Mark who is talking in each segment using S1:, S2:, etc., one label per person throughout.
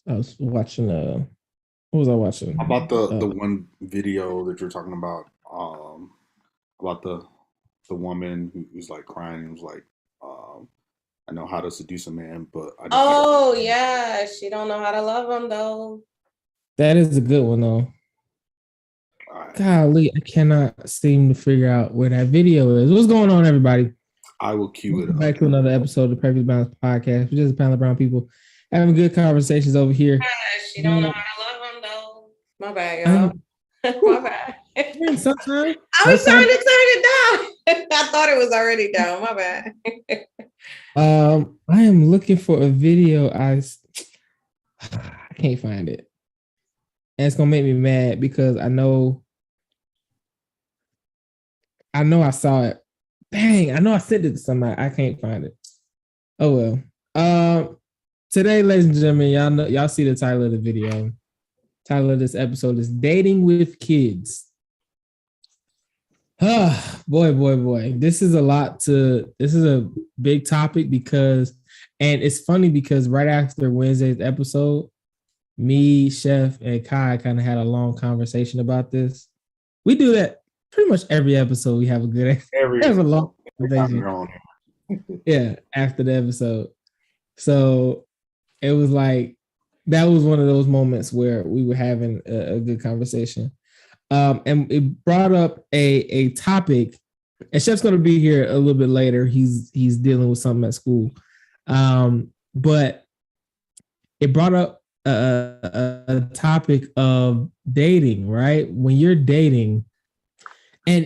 S1: I was watching what was I
S2: How
S1: watching?
S2: about the one video that you're talking about the woman who's like crying and was like, I know how to seduce a man, but I just can't.
S3: Oh yeah, she don't know how to love him though.
S1: That is a good one though.
S2: All right,
S1: Golly, I cannot seem to figure out where that video is. What's going on, everybody?
S2: I will cue it
S1: Welcome
S2: up.
S1: back to another episode of the Perfect Balance Podcast. We're just a panel of brown people having good conversations over here.
S3: She don't know how to love him though. My bad, y'all.
S1: I'm
S3: My bad.
S1: sometimes,
S3: I was trying
S1: sometimes,
S3: to turn it down. I thought it was already down. My bad.
S1: I am looking for a video. I can't find it, and it's gonna make me mad because I know I saw it. Dang, I know I sent it to somebody. I can't find it. Oh well. Today, ladies and gentlemen, y'all see the title of the video. Title of this episode is "Dating with Kids." Boy. This is a lot to. This is a big topic because, and it's funny because right after Wednesday's episode, me, Chef, and Kai kind of had a long conversation about this. We do that pretty much every episode. We have a good,
S2: Every
S1: have a long
S2: every time
S1: conversation.
S2: you're on
S1: Yeah, after the episode. So it was like that was one of those moments where we were having a good conversation. And it brought up a topic, and Chef's gonna be here a little bit later. He's dealing with something at school. But it brought up a topic of dating, right? When you're dating, and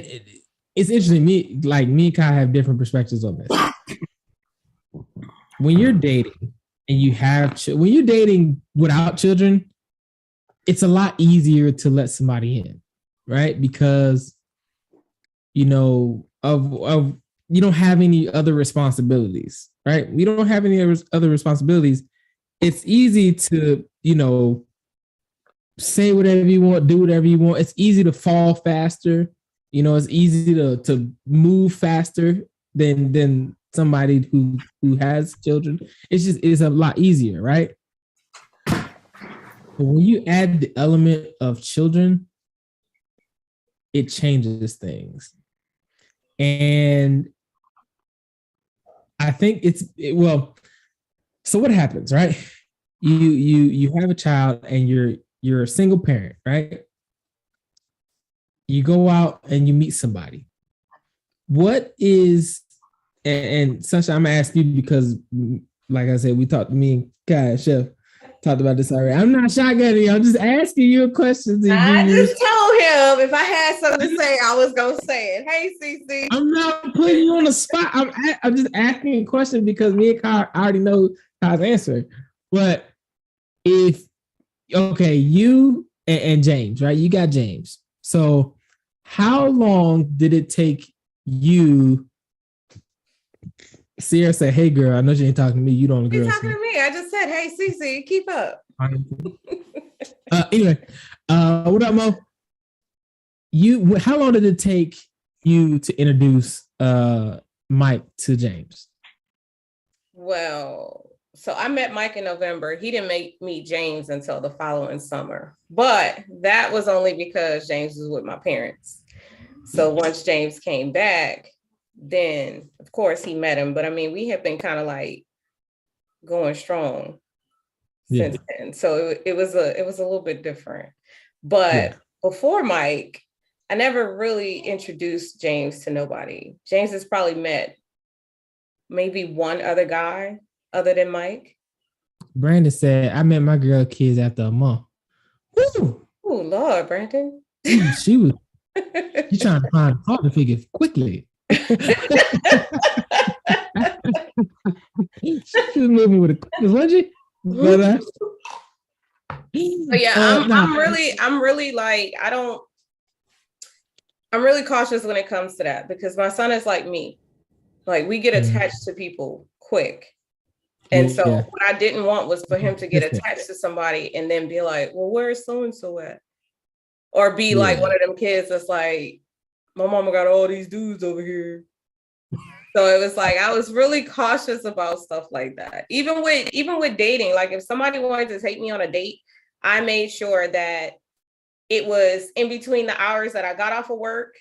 S1: it's interesting. Me and Kai have different perspectives on this. When you're dating and when you're dating without children, it's a lot easier to let somebody in, right? Because of you don't have any other responsibilities, right? We don't have any other responsibilities. It's easy to say whatever you want, do whatever you want. It's easy to fall faster. It's easy to move faster than somebody who has children. It's a lot easier, right? But when you add the element of children, it changes things. And I think well, so what happens, right? You have a child and you're a single parent, right? You go out and you meet somebody. What is and Sunshine, I'm gonna ask you because like I said, we talked to me and Kai Chef talked about this already. I'm not shotgunning you, I'm just asking you questions and give
S3: I
S1: you
S3: just told him if I had something to say, I was gonna say it. Hey, Cece.
S1: I'm not putting you on the spot. I'm just asking a question because me and Kai already know Kai's answer. But if okay, you and James, right? You got James. So how long did it take you? Sierra said, "Hey, girl, I know you ain't talking to me. You don't
S3: You're
S1: girl."
S3: talking to me. I just said, hey, Cece, keep up.
S1: Anyway, what up, Mo? How long did it take you to introduce Mike to James?
S3: Well, so I met Mike in November. He didn't make me James until the following summer, but that was only because James was with my parents. So once James came back, then of course he met him. But I mean, we have been kind of like going strong since then. So it was a little bit different. But before Mike, I never really introduced James to nobody. James has probably met maybe one other guy other than Mike.
S1: Brandon said, I met my girl kids after a month.
S3: Woo! Oh, Lord, Brandon.
S1: She was trying to find a father figure quickly. She was moving with a quickness, wasn't she?
S3: But yeah, I'm really like, I'm really cautious when it comes to that because my son is like me. Like we get attached to people quick. And so what I didn't want was for him to get attached to somebody and then be like, well, where's so-and-so at? Or be like one of them kids that's like, my mama got all these dudes over here. So it was like I was really cautious about stuff like that. Even with dating, like if somebody wanted to take me on a date, I made sure that it was in between the hours that I got off of work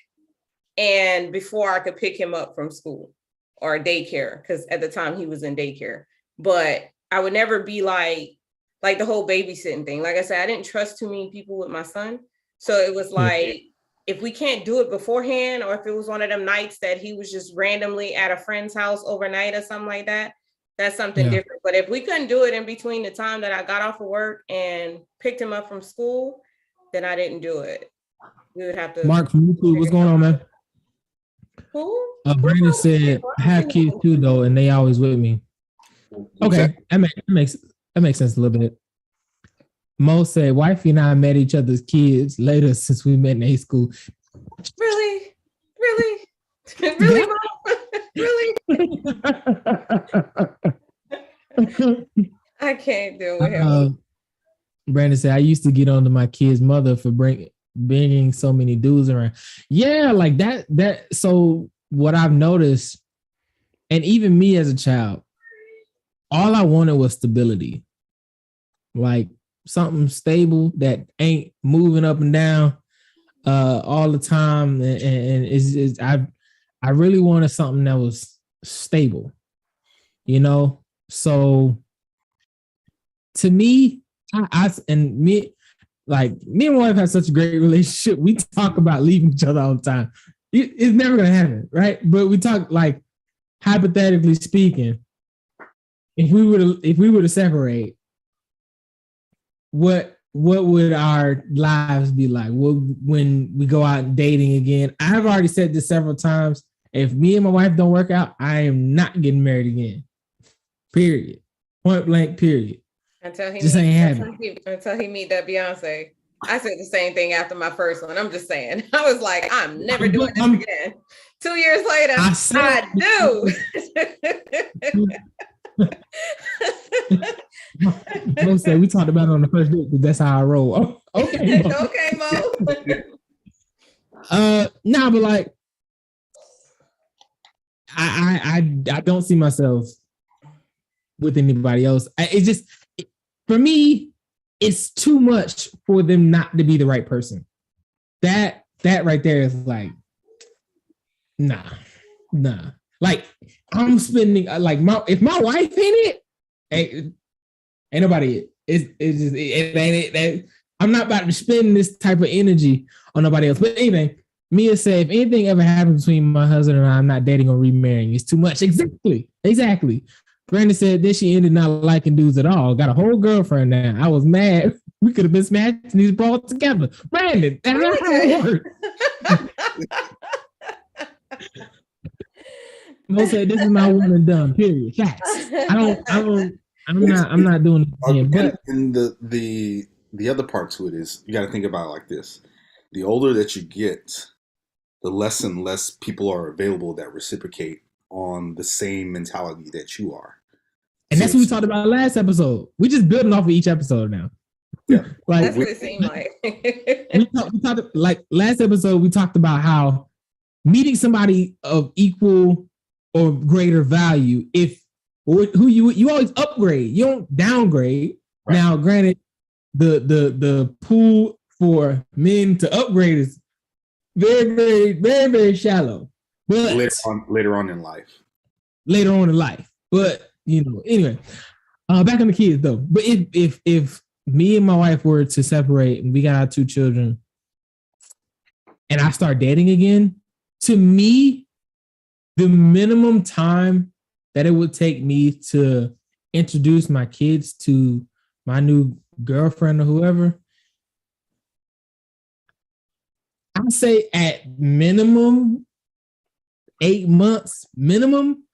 S3: and before I could pick him up from school or daycare, because at the time he was in daycare. But I would never be like the whole babysitting thing. Like I said, I didn't trust too many people with my son. So it was like, if we can't do it beforehand, or if it was one of them nights that he was just randomly at a friend's house overnight or something like that, that's something different. But if we couldn't do it in between the time that I got off of work and picked him up from school, then I didn't do it. We would have to.
S1: Mark from YouTube, what's going on, man?
S3: Who?
S1: Brandon said, I have kids too, though, and they always with me. Okay, that makes sense a little bit. Mo said, wifey and I met each other's kids later since we met in A school.
S3: Really? Really, Mo? Really? I can't deal with him.
S1: Brandon said, I used to get on to my kid's mother for bringing so many dudes around. Yeah, like that. So what I've noticed, and even me as a child, all I wanted was stability. Like something stable that ain't moving up and down all the time. And I really wanted something that was stable, you know? So to me, me and my wife have such a great relationship. We talk about leaving each other all the time. It's never gonna happen, right? But we talk, like, hypothetically speaking, if we were to separate, what would our lives be like? When we go out dating again? I've already said this several times. If me and my wife don't work out, I am not getting married again. Period. Point blank. Period.
S3: Until he meet that Beyonce. I said the same thing after my first one. I'm just saying. I was like, I'm never doing this again. 2 years later, I do.
S1: Mo said we talked about it on the first date because that's how I roll. Oh, okay, Mo.
S3: Okay, Mo.
S1: Nah, but like, I don't see myself with anybody else. For me, it's too much for them not to be the right person. That right there is like, nah. Like, I'm spending if my wife ain't it, ain't nobody it. It ain't it. I'm not about to spend this type of energy on nobody else. But anyway, Mia said, if anything ever happens between my husband and I, I'm not dating or remarrying. It's too much. Exactly. Brandon said, then she ended not liking dudes at all. Got a whole girlfriend now. I was mad. We could have been smashing these brought together. Brandon, that's not how it works. Mo said, this is my one and done. Period. Facts. I'm not doing it again. But
S2: and the other part to it is you got to think about it like this: the older that you get, the less and less people are available that reciprocate on the same mentality that you are.
S1: And that's what we talked about last episode. We just building off of each episode now.
S2: Yeah,
S1: like
S3: that's what it seemed like.
S1: we talked like last episode. We talked about how meeting somebody of equal or greater value, if who you always upgrade, you don't downgrade. Right. Now, granted, the pool for men to upgrade is very, very, very, very shallow. But
S2: later on in life.
S1: But anyway, back on the kids though. But if me and my wife were to separate and we got our 2 children and I start dating again, to me, the minimum time that it would take me to introduce my kids to my new girlfriend or whoever, I'd say at minimum 8 months minimum.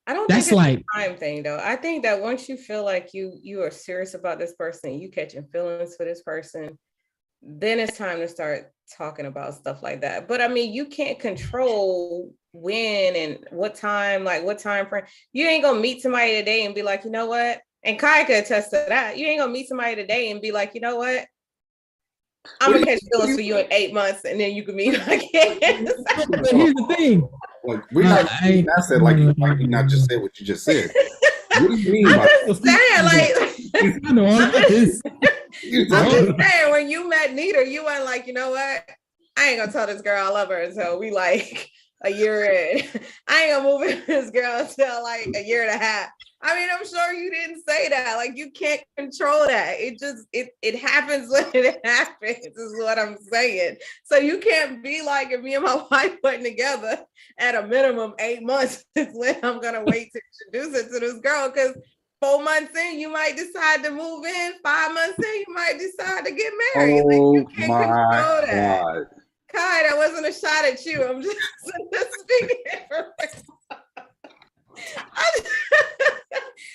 S3: I don't think it's like a time thing though. I think that once you feel like you are serious about this person, you catching feelings for this person, then it's time to start talking about stuff like that. But I mean, you can't control when and what time frame. You ain't gonna meet somebody today and be like, you know what? And Kai could attest to that. You ain't gonna meet somebody today and be like, you know what? I'm gonna catch feelings for you in 8 months, and then you can meet again.
S1: But here's the thing.
S2: Like we're not. I said like you not just said what you just said. What do you mean
S3: I'm
S2: by
S3: just saying, like,
S1: I know all this.
S3: I'm just saying, when you met Nita, you weren't like, you know what? I ain't gonna tell this girl I love her until we like a year in. I ain't gonna move in with this girl until like a year and a half. I mean, I'm sure you didn't say that. Like, you can't control that. It just it happens when it happens, is what I'm saying. So you can't be like, if me and my wife went together, at a minimum 8 months is when I'm gonna wait to introduce it to this girl, because 4 months in, you might decide to move in. 5 months in, you might decide to get married.
S2: Oh,
S3: like, you can't
S2: my
S3: control that.
S2: God.
S3: Kai, that wasn't a shot at you. I'm just speaking.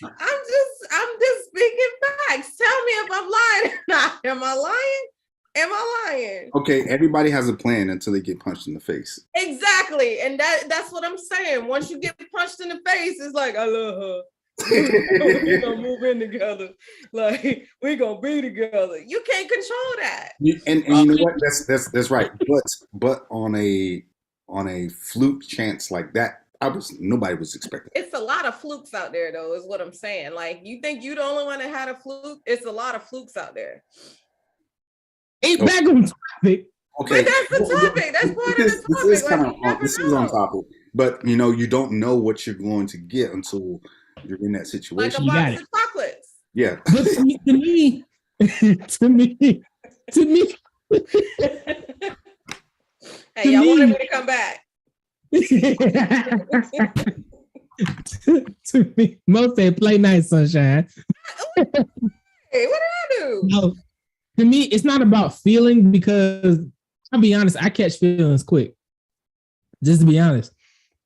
S3: I'm just speaking facts. Tell me if I'm lying or not. Am I lying? Am I lying?
S2: Okay, everybody has a plan until they get punched in the face.
S3: Exactly. And that's what I'm saying. Once you get punched in the face, it's like, I love her. We're gonna move in together. Like, we're gonna be together. You can't control that.
S2: And you know what? That's right. But on a fluke chance like that, nobody was expecting.
S3: It's a lot of flukes out there, though, is what I'm saying. Like, you think you're the only one that had a fluke? It's a lot of flukes out there.
S1: Ain't back on topic.
S2: Okay,
S3: but that's the topic. That's part of the topic.
S2: This is kind of this is on topic, but you don't know what you're going to get until you're in that situation.
S3: Like a box of chocolates.
S2: Yeah.
S1: But to me,
S3: Hey, y'all wanted me to come back.
S1: to me, most say play nice, sunshine.
S3: Hey, what did I do?
S1: No, to me, it's not about feeling, because I'll be honest, I catch feelings quick. Just to be honest.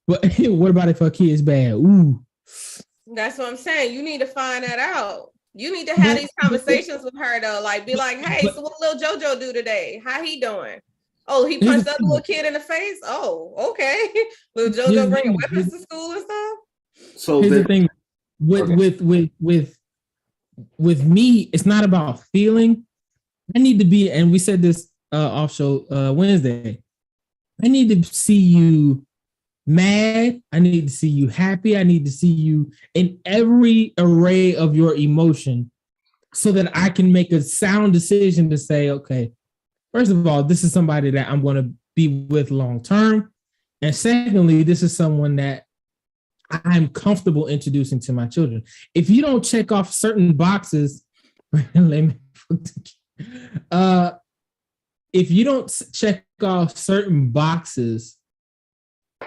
S1: But what about if her kid's bad? Ooh.
S3: That's what I'm saying. You need to find that out. You need to have these conversations with her, though. Like, be like, hey, so what little JoJo do today? How he doing? Oh, he punched that little kid in the face? Oh, okay. Little JoJo bringing weapons to school and stuff?
S2: So
S1: here's the thing. With me, it's not about feeling. I need to be, and we said this off show Wednesday, I need to see you mad. I need to see you happy. I need to see you in every array of your emotion, so that I can make a sound decision to say, okay, first of all, this is somebody that I'm going to be with long term. And secondly, this is someone that I'm comfortable introducing to my children. If you don't check off certain boxes, if you don't check off certain boxes,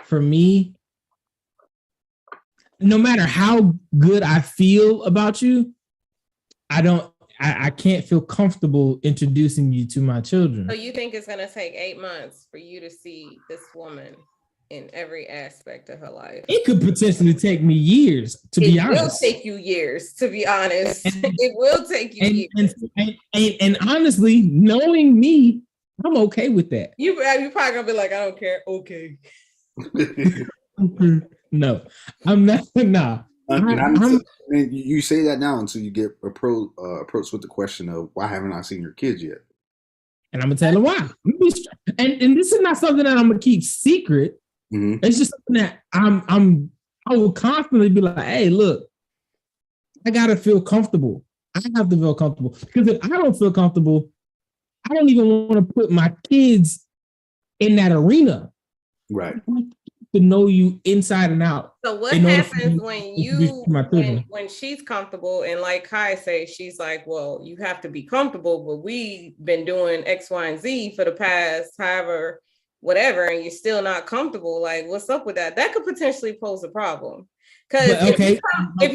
S1: for me, no matter how good I feel about you, I can't feel comfortable introducing you to my children.
S3: So you think it's going to take 8 months for you to see this woman in every aspect of her life?
S1: It could potentially take me years, to be honest.
S3: It will take you years, to be honest. It will take you years.
S1: And honestly, knowing me, I'm okay with that.
S3: You're probably going to be like, I don't care. Okay.
S1: No, I'm not. Nah.
S2: You say that now until you get approached with the question of, why haven't I seen your kids yet?
S1: And I'm gonna tell them why. And this is not something that I'm gonna keep secret. Mm-hmm. It's just something that I will constantly be like, hey, look, I gotta feel comfortable. I have to feel comfortable, because if I don't feel comfortable, I don't even want to put my kids in that arena.
S2: Right.
S1: To know you inside and out.
S3: So what happens when she's comfortable, and like Kai says, she's like, well, you have to be comfortable, but we've been doing X, Y, and Z for the past however, whatever, and you're still not comfortable. Like, what's up with that? That could potentially pose a problem. Because if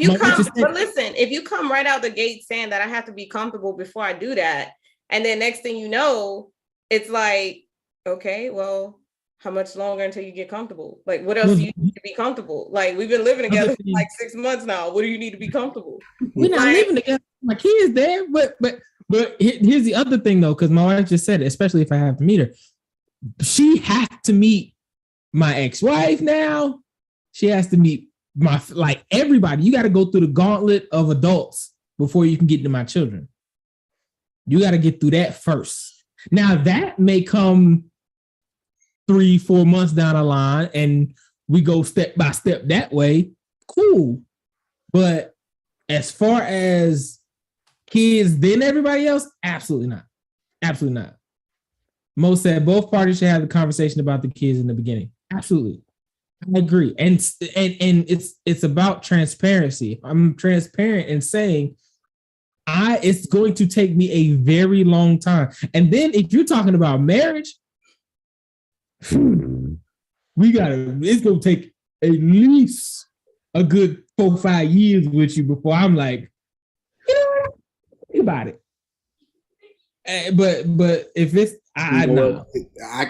S3: you come right out the gate saying that I have to be comfortable before I do that, and then next thing you know, it's like, okay, well, how much longer until you get comfortable? Like, what else do you need to be comfortable? Like, we've been living together for like 6 months now. What do you need to be comfortable?
S1: We're not living together. My kids there, but here's the other thing though, because my wife just said it, especially if I have to meet her. She has to meet my ex-wife now. She has to meet everybody. You got to go through the gauntlet of adults before you can get to my children. You got to get through that first. Now that may come 3-4 months down the line, and we go step by step that way, cool. But as far as kids, then everybody else, absolutely not. Absolutely not. Mo said both parties should have the conversation about the kids in the beginning. Absolutely. I agree. And it's about transparency. I'm transparent in saying it's going to take me a very long time. And then if you're talking about marriage, it's gonna take at least a good 4-5 years with you before I'm like, you know, think about it. But if it's I know
S2: I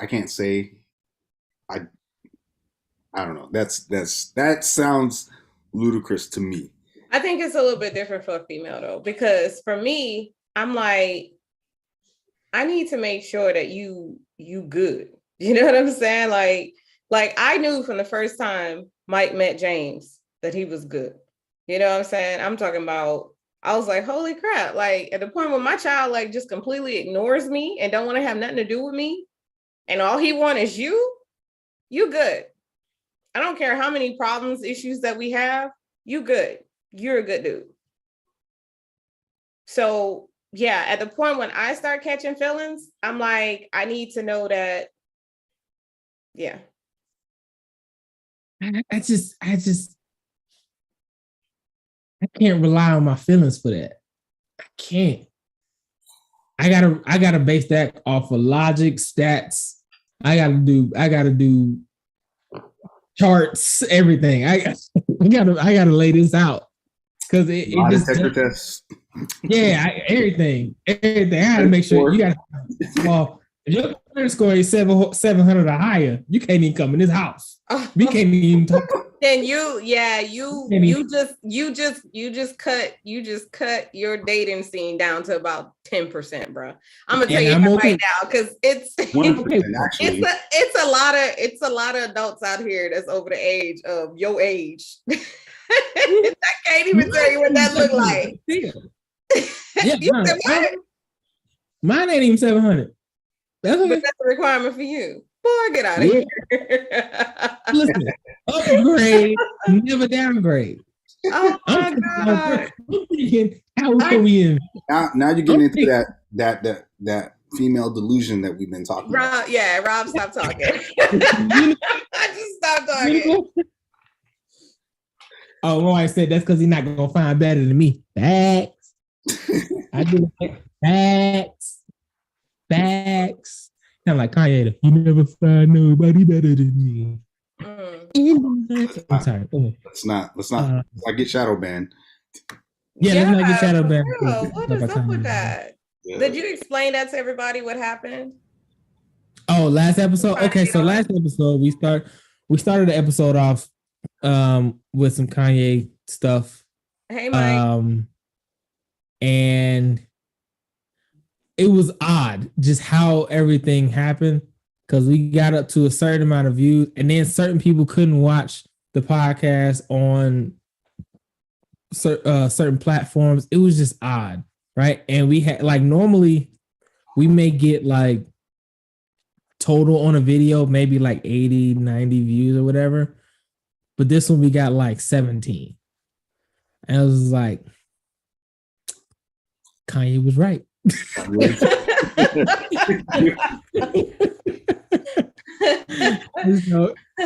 S2: can't say I don't know. That sounds ludicrous to me.
S3: I think it's a little bit different for a female though, because for me, I'm like, I need to make sure that you good. You know what I'm saying? Like I knew from the first time Mike met James that he was good. You know what I'm saying? I'm talking about, I was like, holy crap. Like at the point where my child like just completely ignores me and don't want to have nothing to do with me. And all he wants is you good. I don't care how many problems, issues that we have, you good. You're a good dude. So yeah, at the point when I start catching feelings, I'm like, I need to know that, yeah.
S1: I can't rely on my feelings for that. I can't. I gotta base that off of logic, stats. I gotta do charts, everything. I gotta lay this out because it just
S2: test.
S1: Yeah, everything. I gotta make sure you gotta. Well, if your credit score is 700 or higher, you can't even come in this house. We can't even talk.
S3: Then you just cut your dating scene down to about 10%, bro. I'm gonna tell you that right now because it's it's a lot of adults out here that's over the age of your age. I can't even tell you what that look like.
S1: Yeah, mine ain't even 700. That's okay.
S3: But that's a requirement for you. Boy, get out of here.
S1: Listen, upgrade, never downgrade.
S3: Oh my God.
S1: I'm thinking, how can we in?
S2: Now you're getting into that female delusion that we've been talking about.
S3: Yeah, Rob, stop talking. I just stopped talking.
S1: Oh, Roy said that's because he's not gonna find better than me. Facts. I do facts. Kind of like Kanye. You never find nobody better than me. I'm sorry.
S2: Let's not get shadow banned.
S1: Yeah, let's not get shadow banned.
S3: What is up with that? Yeah. Did you explain that to everybody? What happened?
S1: Oh, last episode. Okay, so last episode we started the episode off with some Kanye stuff.
S3: Hey, Mike.
S1: And it was odd just how everything happened because we got up to a certain amount of views and then certain people couldn't watch the podcast on certain platforms. It was just odd, right? And we had like normally we may get like total on a video, maybe like 80, 90 views or whatever. But this one we got like 17. And I was like, Kanye was right. So,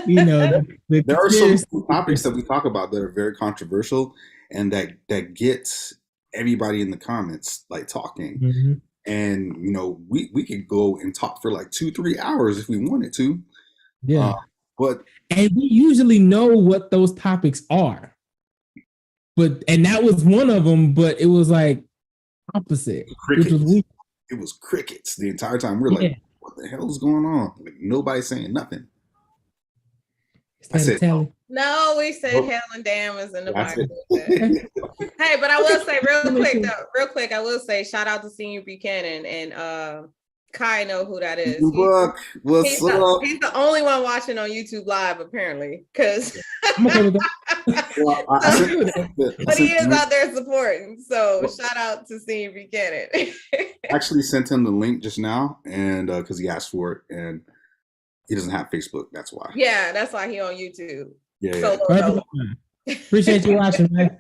S2: there are some topics that we talk about that are very controversial and that gets everybody in the comments like talking.
S1: Mm-hmm.
S2: And we could go and talk for like 2-3 hours if we wanted to.
S1: Yeah.
S2: And
S1: we usually know what those topics are. And that was one of them, but it was like opposite.
S2: It was crickets the entire time. We're like, what the hell is going on? Like nobody's saying nothing. I said,
S3: no, we said hell and damn is in the Bible. Hey, but I will say real quick, I will say shout out to Senior Buchanan and Kai know who that is.
S2: What's up?
S3: He's the only one watching on YouTube Live, apparently, because but he is out there supporting. So shout out to Senior Buchanan.
S2: I actually sent him the link just now, and because he asked for it, and He doesn't have Facebook. That's why.
S3: Yeah, that's why he on YouTube.
S2: Yeah.
S3: So
S1: Appreciate you watching, man.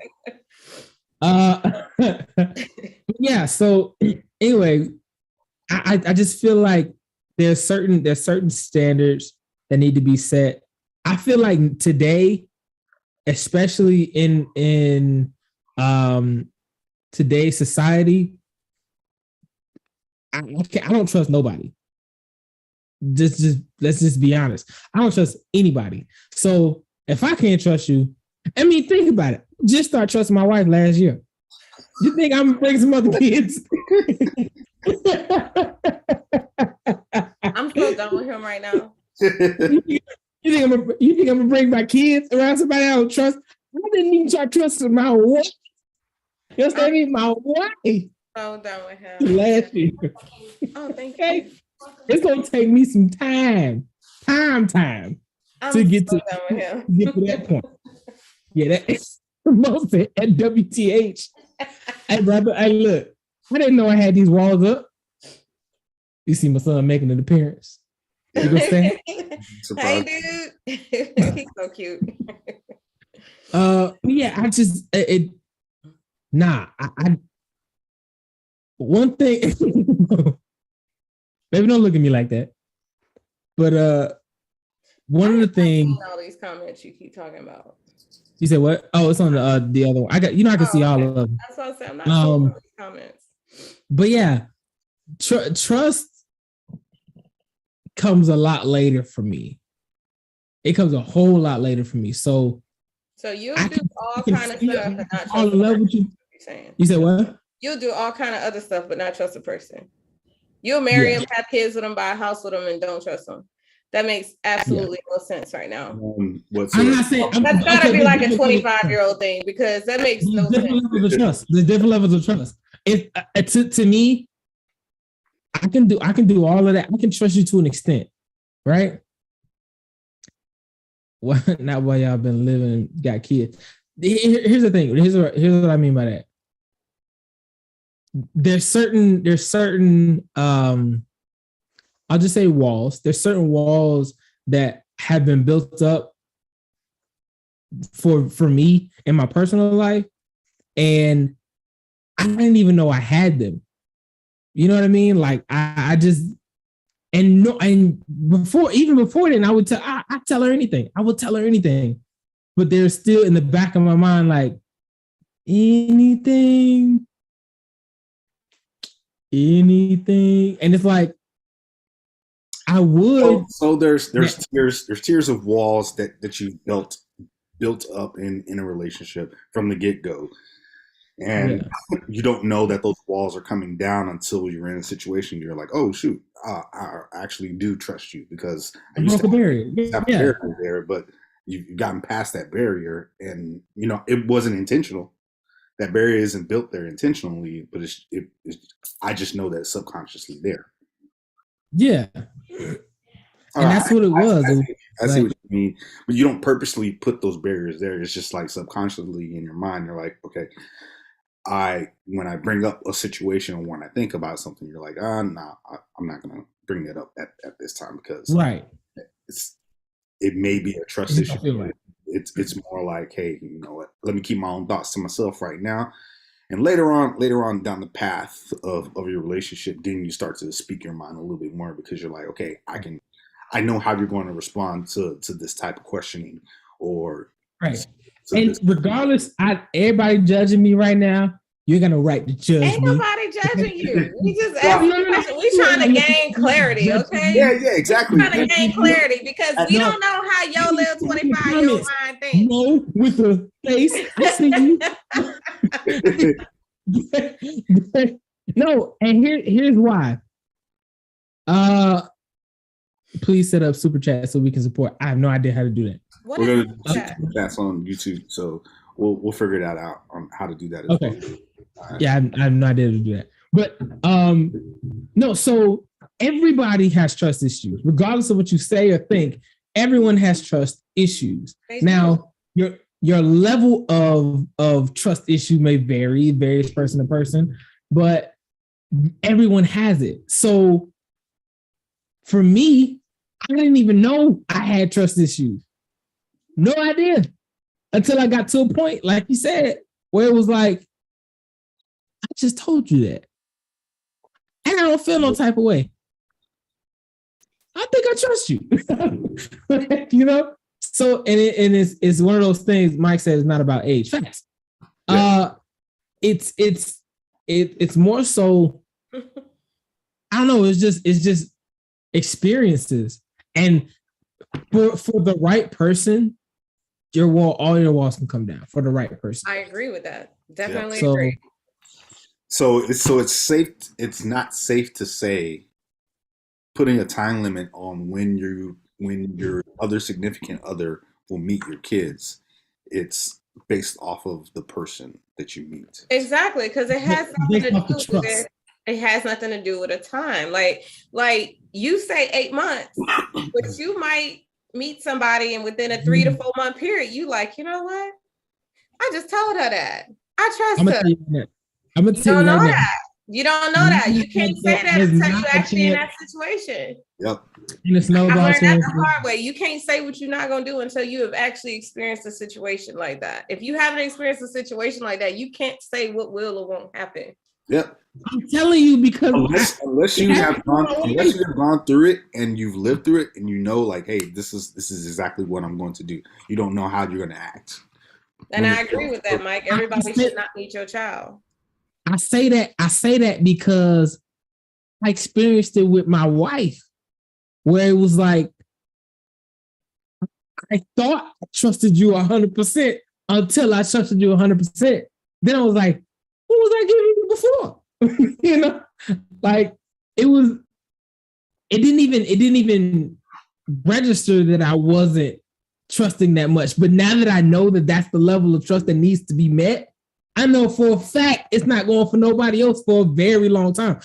S1: Yeah. So anyway, I just feel like there's certain standards that need to be set. I feel like today, especially in today's society, I don't trust nobody. Just let's just be honest. I don't trust anybody. So if I can't trust you, I mean, think about it. Just start trusting my wife last year. You think I'm gonna bring some other kids?
S3: I'm so done with him right now.
S1: You think I'm gonna bring my kids around somebody I don't trust? I didn't even try trusting my wife. You understand me? My wife.
S3: So done with him.
S1: Last year.
S3: Oh, thank
S1: Okay.
S3: you.
S1: It's gonna take me some time
S3: I'm
S1: to get
S3: so
S1: to
S3: done with him.
S1: get to that point. Yeah, that is most at WTH. Hey, brother, hey, look, I didn't know I had these walls up. You see my son making an appearance. You gonna say?
S3: Hey, dude. He's so cute.
S1: Yeah, I just I one thing. Baby, don't look at me like that. But one of the things.
S3: All these comments you keep talking about.
S1: You said what? Oh, it's on the other one. I can see all of them.
S3: That's what I said. I'm not seeing these comments.
S1: But yeah, trust comes a lot later for me. It comes a whole lot later for me. So
S3: you'll do all kind of stuff, but not
S1: all
S3: trust
S1: love what you said what?
S3: You'll do all kind of other stuff, but not trust a person. You'll marry him, have kids with him, buy a house with him, and don't trust him. That makes absolutely no sense right now.
S1: I'm not saying
S3: that's gotta be like a 25-year-old thing because that makes no sense.
S1: There's different levels of trust. If to me, I can do all of that. I can trust you to an extent, right? Well, not while y'all been living, got kids. Here's the thing. Here's what I mean by that. There's certain I'll just say walls. There's certain walls that have been built up for me in my personal life, and I didn't even know I had them. You know what I mean? Like I just and before then, I would tell her anything. I would tell her anything, but there's still in the back of my mind like anything, and it's like. I would.
S2: So there's tiers of walls that you've built up in a relationship from the get-go. And you don't know that those walls are coming down until you're in a situation you're like, oh shoot, I actually do trust you because I used to have a barrier there, but you've gotten past that barrier and it wasn't intentional. That barrier isn't built there intentionally, but I just know that it's subconsciously there.
S1: Yeah. And that's what it was.
S2: I see what you mean. But you don't purposely put those barriers there. It's just like subconsciously in your mind, you're like, okay, when I bring up a situation or when I think about something, you're like, I'm not gonna bring that up at this time because it may be a trust issue. Right. It's more like, hey, you know what, let me keep my own thoughts to myself right now. And later on down the path of your relationship, then you start to speak your mind a little bit more because you're like, okay, I know how you're going to respond to this type of questioning or
S1: right. And regardless, everybody judging me right now, you're gonna right to judge me.
S3: Ain't nobody judging you. We just we trying to gain clarity, okay?
S2: Yeah, exactly.
S3: We're trying to gain clarity because we don't know how your little 25-year-old mind thinks.
S1: No, with a face. I see you. No, and here's why. Please set up super chat so we can support. I have no idea how to do that.
S3: We're gonna
S2: do super chats on YouTube, so we'll figure that out on how to do that.
S1: Okay. Well. Yeah, I have no idea how to do that. But no. So everybody has trust issues, regardless of what you say or think. Everyone has trust issues. Now, your level of trust issue may vary, varies person to person, but everyone has it. So for me, I didn't even know I had trust issues. No idea until I got to a point, like you said, where it was like, I just told you that. And I don't feel no type of way. I think I trust you. You know? So, and it's one of those things Mike said, it's not about age. Facts. Yeah. It's more so, I don't know, it's just experiences. And for the right person, all your walls can come down for the right person.
S3: I agree with that. Definitely agree.
S2: So it's safe. It's not safe to say putting a time limit on when your other significant other will meet your kids. It's based off of the person that you meet.
S3: Exactly, because it has nothing to do with it. It has nothing to do with a time. Like you say 8 months, but you might meet somebody and within a 3 to 4 month period, you like, you know what? I just told her that. I trust her.
S1: I'm gonna tell you
S3: that. You don't know that. You can't say that until you actually in that situation.
S2: Yep.
S1: I learned that
S3: the hard way. You can't say what you're not gonna do until you have actually experienced a situation like that. If you haven't experienced a situation like that, you can't say what will or won't happen.
S2: Yep.
S1: I'm telling you, because
S2: unless you have gone through it and you've lived through it and you know, like, hey, this is exactly what I'm going to do. You don't know how you're going to act.
S3: And I agree with that, Mike. Everybody should not meet your child.
S1: I say that because I experienced it with my wife, where it was like, I thought I trusted you 100% until I trusted you 100%. Then I was like, who was I giving you before? You know, like it didn't even register that I wasn't trusting that much. But now that I know that that's the level of trust that needs to be met, I know for a fact it's not going for nobody else for a very long time.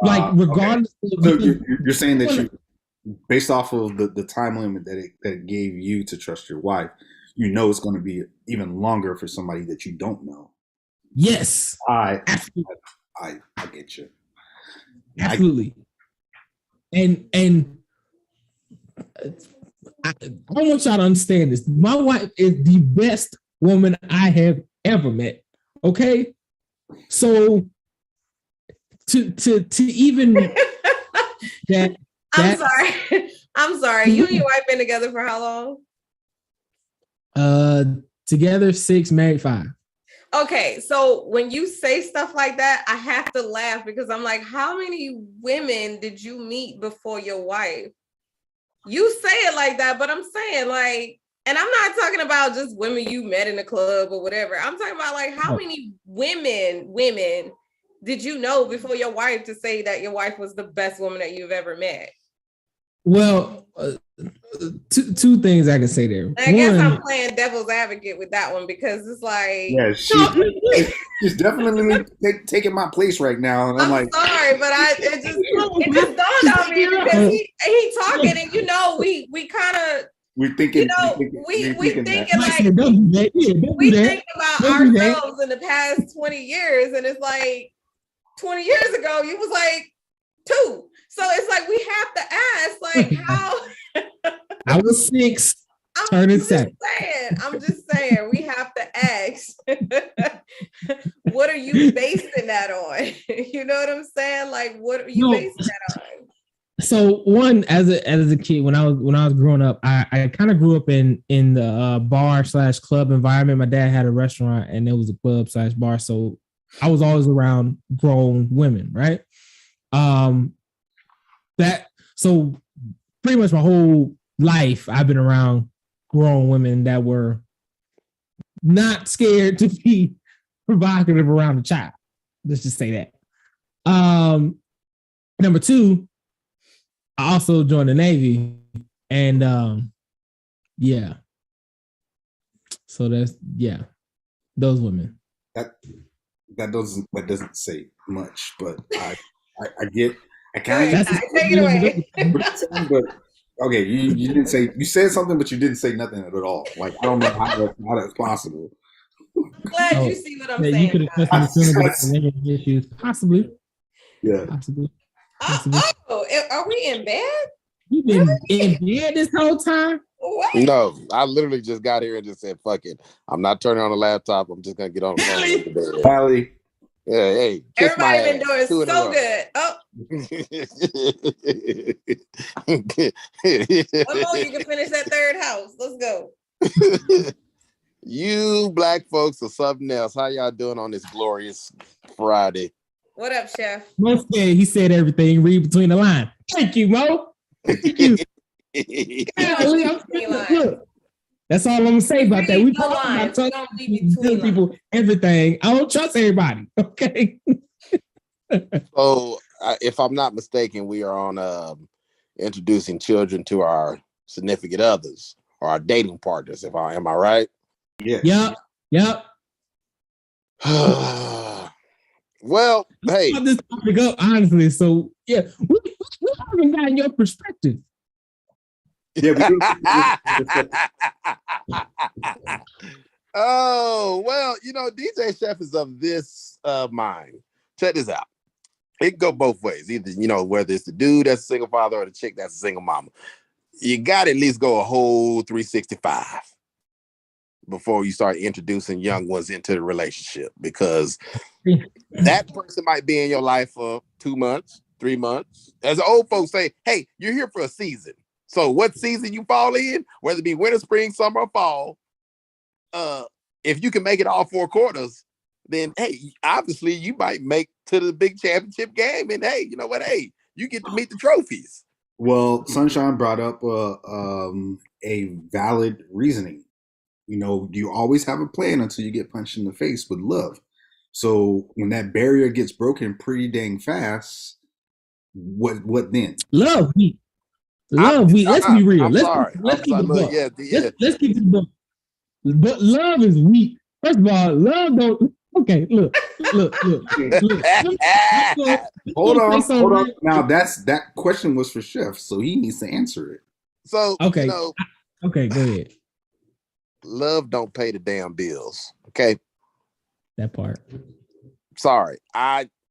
S1: Regardless.
S2: Okay. So you're saying that you, based off of the time limit that it gave you to trust your wife, you know it's going to be even longer for somebody that you don't know.
S1: Yes.
S2: I get you.
S1: Absolutely. And I want y'all to understand this. My wife is the best woman I have ever met. Okay, so to even that.
S3: I'm sorry. You and your wife been together for how long?
S1: Together 6, married 5.
S3: Okay, so when you say stuff like that, I have to laugh because I'm like, how many women did you meet before your wife? You say it like that, but I'm saying like, and I'm not talking about just women you met in a club or whatever. I'm talking about like how many women did you know before your wife to say that your wife was the best woman that you've ever met?
S1: Well, two things I can say there.
S3: I guess I'm playing devil's advocate with that one because it's like,
S2: yeah, she's definitely taking my place right now, and I'm like,
S3: sorry, but it just dawned on me because he talking, and you know, we kind of.
S2: We thinking,
S3: we think about ourselves in the past 20 years, and it's like 20 years ago, you was like 2. So it's like we have to ask, like, how
S1: I was 6, turning 7.
S3: I'm just saying, we have to ask, what are you basing that on? You know what I'm saying? Like, what are you basing that on?
S1: So one, as a kid, when I was growing up, I kind of grew up in the bar/club environment. My dad had a restaurant and there was a club/bar, so I was always around grown women, right? So pretty much my whole life I've been around grown women that were not scared to be provocative around a child. Let's just say that. Number 2. I also joined the Navy, and yeah. So those women.
S2: That doesn't say much, but I kind
S3: of take it away.
S2: But okay, you didn't say, you said something, but you didn't say nothing at all. Like I don't know how that's possible.
S3: Glad you see what I'm saying. You could have
S1: issues, possibly.
S2: Yeah,
S1: possibly.
S3: Oh, are we in bed?
S1: You been in bed this whole time?
S3: What?
S4: No, I literally just got here and just said, "Fuck it, I'm not turning on the laptop. I'm just gonna get on the phone."
S1: Really?
S4: And go to bed.
S2: Valley,
S4: Yeah, hey, kiss my
S3: Everybody been
S4: ass.
S3: doing
S4: 2 in a
S3: so
S4: row.
S3: good. Oh, one more, you can finish that third house. Let's go.
S4: You black folks are something else. How y'all doing on this glorious Friday?
S3: What up, Chef?
S1: Mo said he said everything. Read between the lines. Thank you, Mo. Thank you. Look, that's all I'm gonna say about that. We
S3: Read the
S1: talk about
S3: lines. We don't read
S1: telling
S3: between
S1: people everything. I don't trust everybody. Okay.
S4: So, if I'm not mistaken, we are on introducing children to our significant others or our dating partners. Am I right?
S2: yes.
S1: Yep.
S4: Well, hey,
S1: Put this topic up honestly. So yeah, we haven't gotten your perspective.
S2: Yeah, we do.
S4: Oh, well, DJ Chef is of this mind. Check this out. It can go both ways. Either, whether it's the dude that's a single father or the chick that's a single mama. You got to at least go a whole 365 before you start introducing young ones into the relationship, because that person might be in your life for 2 months, 3 months. As the old folks say, hey, you're here for a season. So what season you fall in, whether it be winter, spring, summer, or fall, if you can make it all 4 quarters, then hey, obviously you might make to the big championship game, and hey, you know what? Hey, you get to meet the trophies.
S2: Well, Sunshine brought up a valid reasoning. You always have a plan until you get punched in the face with love. So when that barrier gets broken pretty dang fast, what then?
S1: Love weak. Let's be real. Let's keep it buck. Let's keep it buck. But love is weak. First of all, love don't. Okay, look.
S2: Hold on. Now that question was for Chef, so he needs to answer it.
S4: So
S1: okay, okay, go ahead.
S4: Love don't pay the damn bills. Okay,
S1: that part.
S4: Sorry,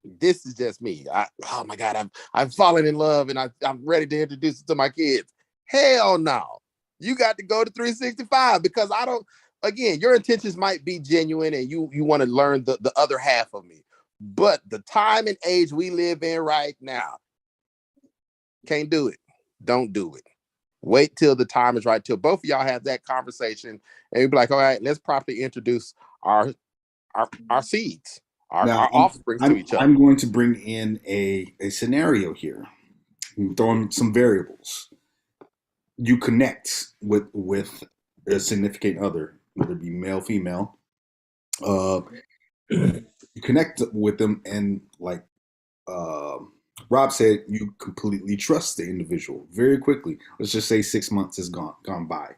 S4: this is just me. Oh my God, I'm falling in love and I'm ready to introduce it to my kids. Hell no. You got to go to 365, because again, your intentions might be genuine and you want to learn the other half of me. But the time and age we live in right now, can't do it. Don't do it. Wait till the time is right, till both of y'all have that conversation and you be like, all right, let's properly introduce our seeds. Our offspring to each other.
S2: I'm going to bring in a scenario here. I'm throwing some variables. You connect with a significant other, whether it be male, female. You connect with them, and like Rob said, you completely trust the individual very quickly. Let's just say 6 months has gone by.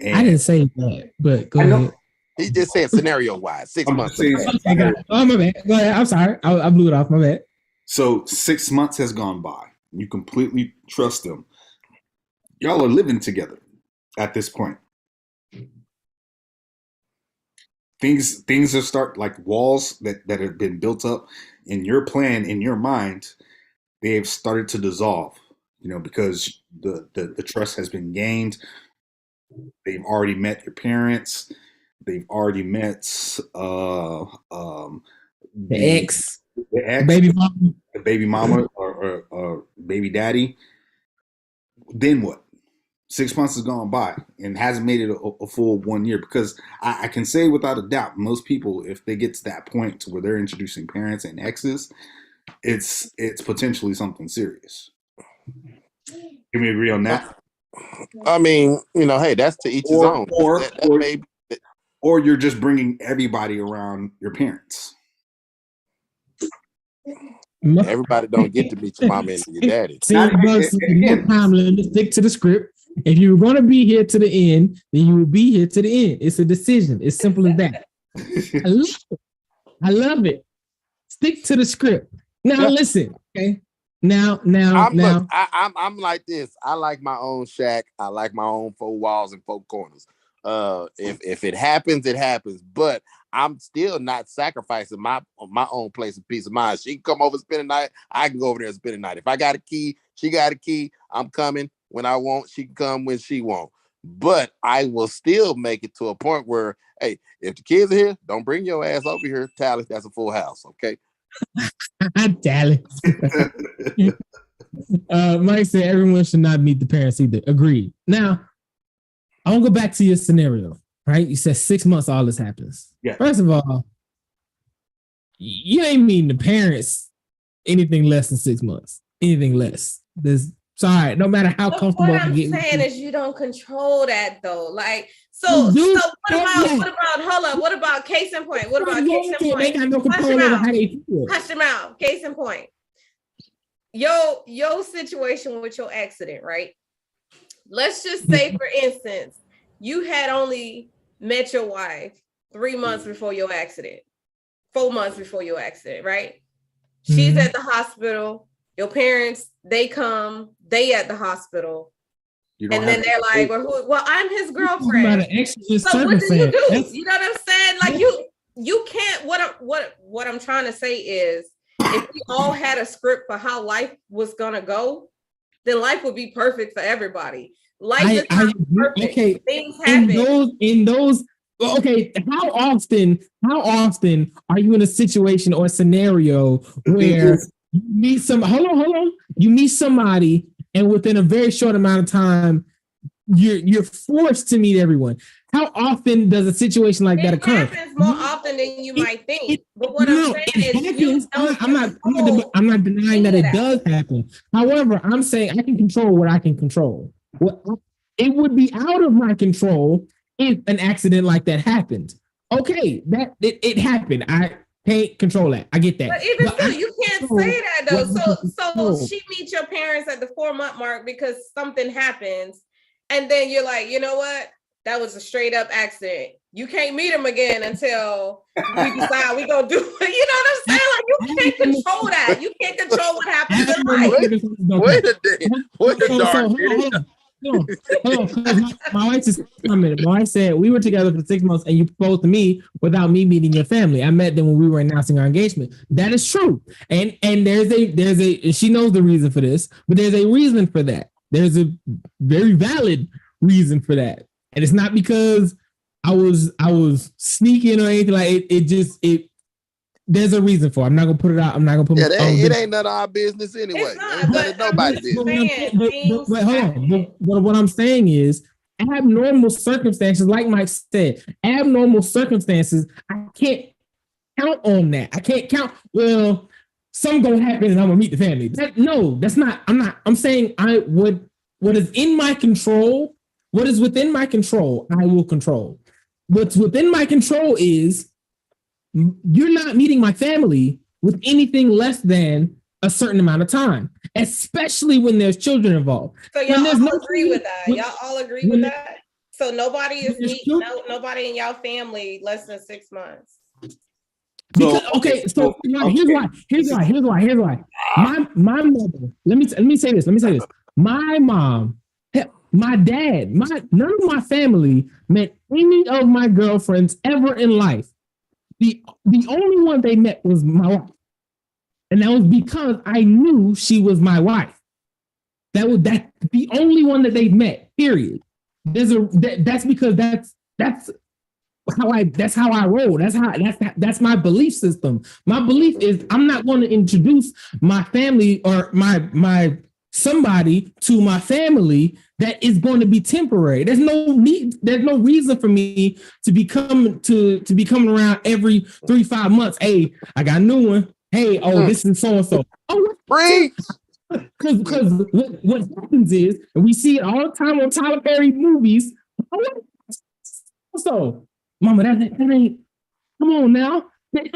S1: And I didn't say that, but go ahead.
S4: He just said scenario wise, 6 months.
S1: Oh, my bad. Go ahead. I'm sorry. I blew it off. My bad.
S2: So 6 months has gone by. You completely trust them. Y'all are living together at this point. Things are start like walls that have been built up in your plan, in your mind, they have started to dissolve, because the trust has been gained. They've already met your parents. They've already met the
S1: ex,
S2: baby mama, or baby daddy. Then what? 6 months has gone by and hasn't made it a full 1 year, because I can say without a doubt, most people, if they get to that point to where they're introducing parents and exes, it's potentially something serious. Can we agree on that?
S4: I mean, hey, that's to each his own.
S2: Or you're just bringing everybody around your parents.
S4: Everybody don't get to meet your mama and your daddy.
S1: Time limit, stick to the script. If you're going to be here to the end, then you will be here to the end. It's a decision. It's simple as that. I love it. Stick to the script. Now listen, okay? Now.
S4: I'm like this. I like my own shack. I like my own 4 walls and 4 corners. If it happens, it happens. But I'm still not sacrificing my own place of peace of mind. She can come over and spend a night. I can go over there and spend a night. If I got a key, she got a key. I'm coming. when I want. She can come when she wants. But I will still make it to a point where, hey, if the kids are here, don't bring your ass over here. Tallis, that's a full house, okay?
S1: Dallas. Mike said everyone should not meet the parents either. Agreed. Now, I want to go back to your scenario, right? You said 6 months all this happens.
S2: Yeah.
S1: First of all, you ain't meeting the parents anything less than 6 months. Anything less. Sorry, no matter how comfortable
S3: what I'm saying is you don't control that though. Like, so what about case in point? What about case in point?
S1: They got no control over how they feel.
S3: Hush them out. Case in point. Your situation with your accident, right? Let's just say, for instance, you had only met your wife 3 months before your accident, 4 months before your accident, right? She's at the hospital. Your parents, they come, they at the hospital. And then they're like, well, I'm his girlfriend. So what do you do? You know what I'm saying? Like you can't, what I'm trying to say is, if we all had a script for how life was gonna go, then life would be perfect for everybody. Life is not perfect.
S1: Okay.
S3: Things happen.
S1: In those, okay, how often are you in a situation or a scenario where you meet hold on. You meet somebody, and within a very short amount of time, you're forced to meet everyone. How often does a situation like that occur?
S3: It happens more often than you might think. But what I'm saying is,
S1: I'm not denying that it does happen. However, I'm saying I can control what I can control. It would be out of my control if an accident like that happened. Okay, that it happened. I can't control that. I get that.
S3: But even so, you can't say that though. So she meets your parents at the 4-month mark because something happens, and then you're like, you know what? That was a straight up accident. You can't meet him again until we decide we gonna do it. You know what I'm saying? Like, you can't control that. You can't control what happens in life.
S4: Wait a minute.
S1: Hold on. My wife just commented. My wife said we were together for 6 months and you proposed to me without me meeting your family. I met them when we were announcing our engagement. That is true. And there's a she knows the reason for this, but there's a reason for that. There's a very valid reason for that. And it's not because I was sneaking or anything like it. There's a reason for it. I'm not gonna put it out. I'm not gonna put
S4: it ain't none of our business anyway. It's nobody's business.
S1: But hold on. But what I'm saying is, abnormal circumstances, like Mike said, abnormal circumstances, I can't count on that. I can't count, well, something gonna happen and I'm gonna meet the family. That's not, I'm saying what is in my control, what is within my control, I will control. What's within my control is you're not meeting my family with anything less than a certain amount of time, especially when there's children involved.
S3: So y'all all agree with that? Y'all all agree with that? So nobody is meeting, nobody in y'all family less than 6 months.
S1: Because, here's why. My mother, let me say this. My mom, my dad, none of my family met any of my girlfriends ever in life. The only one they met was my wife. And that was because I knew she was my wife. That's the only one that they met, period. That's because that's how I roll. That's my belief system. My belief is I'm not going to introduce my family or my somebody to my family that is going to be temporary. There's no reason for me to be coming around every 3-5 months. Hey, I got a new one. Hey, this is so and so. Oh, because what happens is, and we see it all the time on Tyler Perry movies. So, Mama, that ain't. Come on now. I'm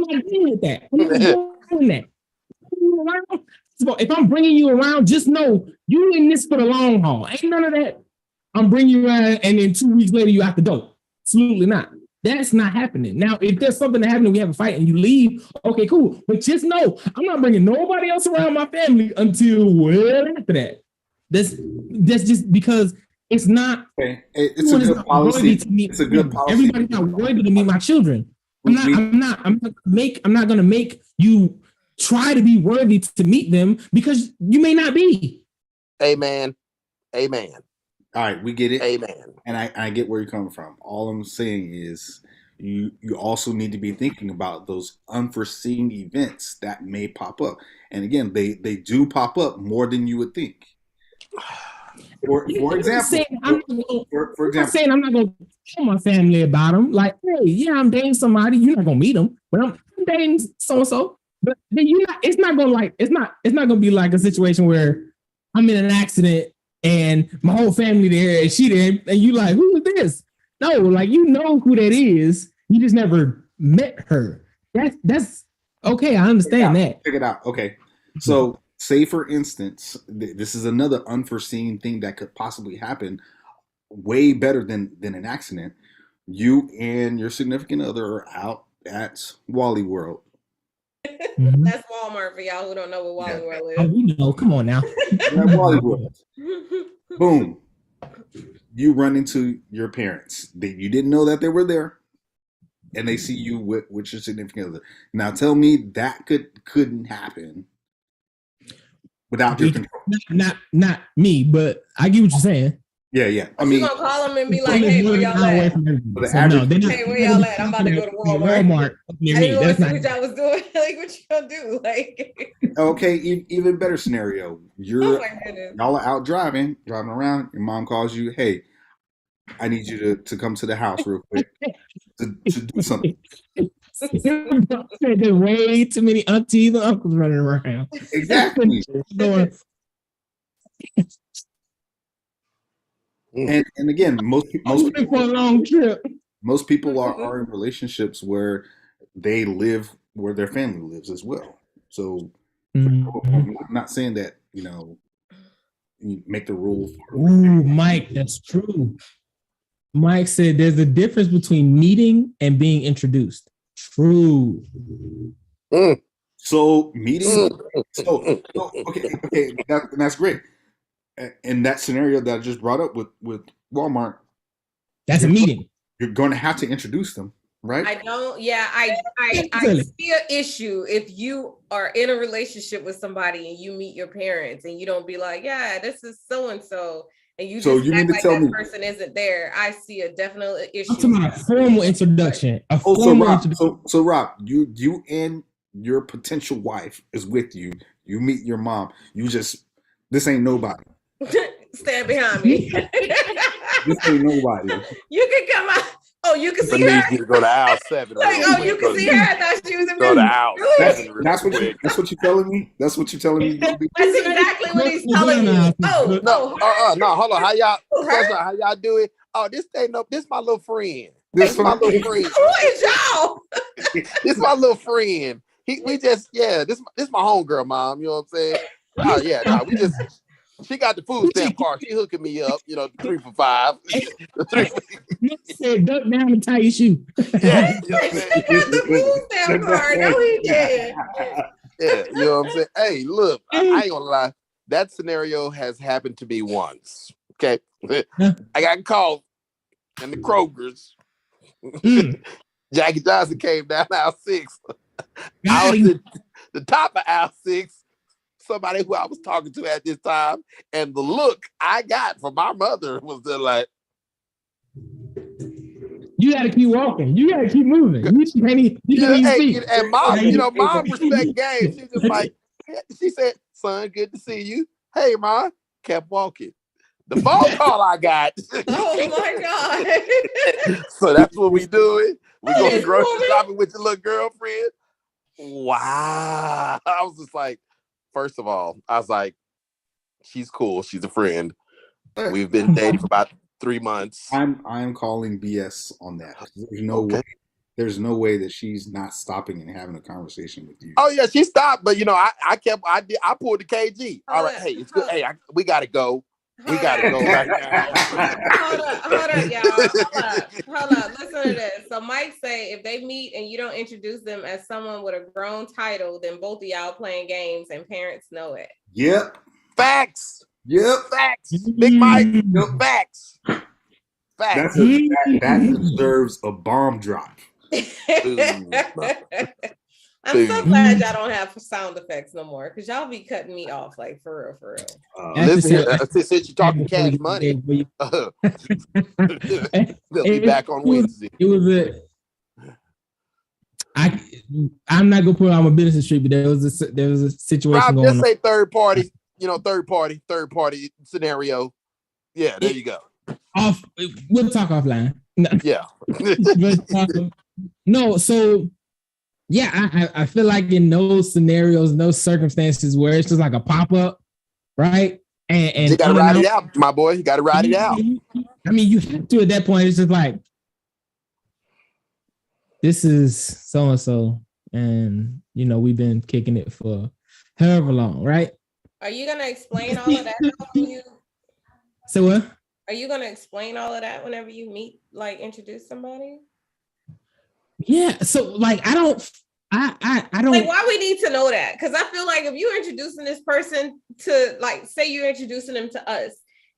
S1: not dealing with that. I'm not doing that. So if I'm bringing you around, just know you in this for the long haul. Ain't none of that. I'm bringing you around, and then 2 weeks later you out the door. Absolutely not. That's not happening. Now, if there's something that happened and we have a fight and you leave, okay, cool. But just know I'm not bringing nobody else around my family until well after that. That's just because it's not.
S2: Okay. It's a good policy. It's a good policy.
S1: Everybody's not worthy to meet my children. I'm not going to make you try to be worthy to meet them because you may not be.
S4: Amen. Amen.
S2: All right, we get it.
S4: Amen.
S2: And I get where you're coming from. All I'm saying is you also need to be thinking about those unforeseen events that may pop up. And again, they do pop up more than you would think. For example,
S1: I'm
S2: for
S1: not
S2: example,
S1: saying I'm not gonna tell my family about them. Like, hey, yeah, I'm dating somebody. You're not gonna meet them, but I'm dating so and so. But then you not. It's not gonna be like a situation where I'm in an accident and my whole family there and she there, and you like, who is this? No, like you know who that is. You just never met her. That's okay. I understand that.
S2: check it out. Okay, so say for instance, this is another unforeseen thing that could possibly happen. Way better than an accident. You and your significant other are out at Wally World.
S1: Mhm.
S3: That's Walmart for y'all who don't know what Wally World
S1: Oh,
S3: is.
S1: we know. Come on now.
S2: You're at Wally World. Boom. You run into your parents. You didn't know that they were there, and they see you with your significant other. Now tell me that couldn't happen without your control.
S1: Not me, but I get what you're saying.
S2: Yeah. I
S3: You
S2: mean,
S3: gonna call them and be like, "Hey, where y'all at?
S2: the
S1: So,
S2: average-
S1: no, they're not,
S3: Hey, where y'all at? I'm about to go to Walmart.
S1: Walmart up near
S3: I
S1: me.
S3: didn't want
S1: That's
S3: to see
S1: not.
S3: what y'all was doing. Like, what you gonna do? Like,
S2: okay, even better scenario.
S3: oh
S2: You're
S3: my goodness.
S2: y'all are out driving around. Your mom calls you, hey, I need you to come to the house real quick to do something.
S1: There's way too many aunties and uncles running around.
S2: Exactly.
S1: Going,
S2: And again, most
S1: I'm looking for a long trip.
S2: most people are in relationships where they live where their family lives as well. So I'm not saying that, you make the rules.
S1: Ooh, Mike, that's true. Mike said there's a difference between meeting and being introduced. True.
S2: So meeting, so okay, that's great. In that scenario that I just brought up with Walmart,
S1: That's a meeting.
S2: you're going to have to introduce them, right?
S3: I don't. Yeah, I see an issue if you are in a relationship with somebody and you meet your parents and you don't be like, yeah, this is so and so, and you
S2: So
S3: just
S2: you mean
S3: act
S2: to
S3: like
S2: tell
S3: that
S2: me-
S3: person isn't there. I see a definite issue.
S1: I'm talking about a formal introduction. A
S2: Oh, so
S1: formal
S2: Rob,
S1: introduction.
S2: so Rob, you and your potential wife is with you. You meet your mom. This ain't nobody.
S3: Stand behind me.
S2: This ain't nobody.
S3: You can come out. Oh, you can
S4: I
S3: see
S4: need
S3: her.
S4: you to go to aisle 7.
S3: Like,
S4: real
S3: oh,
S4: quick.
S3: you can see her. I thought she was in
S4: Go to
S3: business.
S4: aisle
S3: Really?
S4: 7 real
S2: That's
S4: quick.
S2: what you're telling me. That's what you're telling me.
S3: That's exactly what he's telling you. Oh,
S4: No, hold on. How y'all?
S3: Oh, her?
S4: How y'all do it? Oh, this my little friend.
S2: This
S4: This my little friend.
S3: Who is y'all?
S4: This my little friend. This my homegirl, mom. You know what I'm saying? Oh yeah, no, she got the food stamp card. She hooking me up, 3 for $5.
S1: Nick said, duck down and tie your shoe.
S4: Yeah, you know what I'm saying?
S3: He got the food stamp card. No, he didn't.
S4: Yeah, you know what I'm saying? Hey, look, I ain't gonna lie. That scenario has happened to me once. Okay. I got called in the Kroger's. Jackie Johnson came down aisle 6. I was at the top of aisle 6. Somebody who I was talking to at this time, and the look I got from my mother was like,
S1: you got to keep walking. You got to keep moving. You can't even speak.
S4: And mom respect game. She just like, she said, son, good to see you. Hey, ma, kept walking. The phone call I got.
S3: Oh my God.
S4: So that's what we doing. We go
S3: Yes,
S4: grocery
S3: woman.
S4: shopping with your little girlfriend. Wow. I was just like, first of all, I was like, she's cool. She's a friend. We've been dating for about 3 months.
S2: I'm calling BS on that. There's no way that she's not stopping and having a conversation with you.
S4: Oh yeah, she stopped, but I pulled the KG. All right, hey, it's good. Hey, we gotta go. We gotta go right now.
S3: Hold up, y'all. Hold up. Listen to this. So Mike say if they meet and you don't introduce them as someone with a grown title, then both of y'all playing games and parents know it.
S2: Yep.
S4: Facts.
S2: Yep.
S4: Facts. Big Mike.
S2: Yep.
S4: Facts. Facts.
S2: That deserves a bomb drop.
S3: I I'm so glad y'all don't have sound effects no more because y'all be cutting me off like for real.
S4: Listen here, since you're talking cash money, they'll be back on Wednesday.
S1: It was I'm not gonna put it on my business street, but there was a situation
S4: Rob,
S1: going
S4: just
S1: on.
S4: say third party scenario. Yeah, there you go.
S1: We'll talk offline. No.
S4: Yeah.
S1: No, so yeah, I feel like in those scenarios, in those circumstances where it's just like a pop-up, right? And
S4: you gotta ride it out, my boy. You gotta ride it out.
S1: I mean, you have to at that point, it's just like, this is so-and-so, and we've been kicking it for however long, right?
S3: Are you gonna explain all of that when you
S1: So what?
S3: Are you gonna explain all of that whenever you meet, like introduce somebody?
S1: Yeah. So like I don't
S3: like why we need to know that? Because I feel like if you're introducing this person to, like, say you're introducing them to us,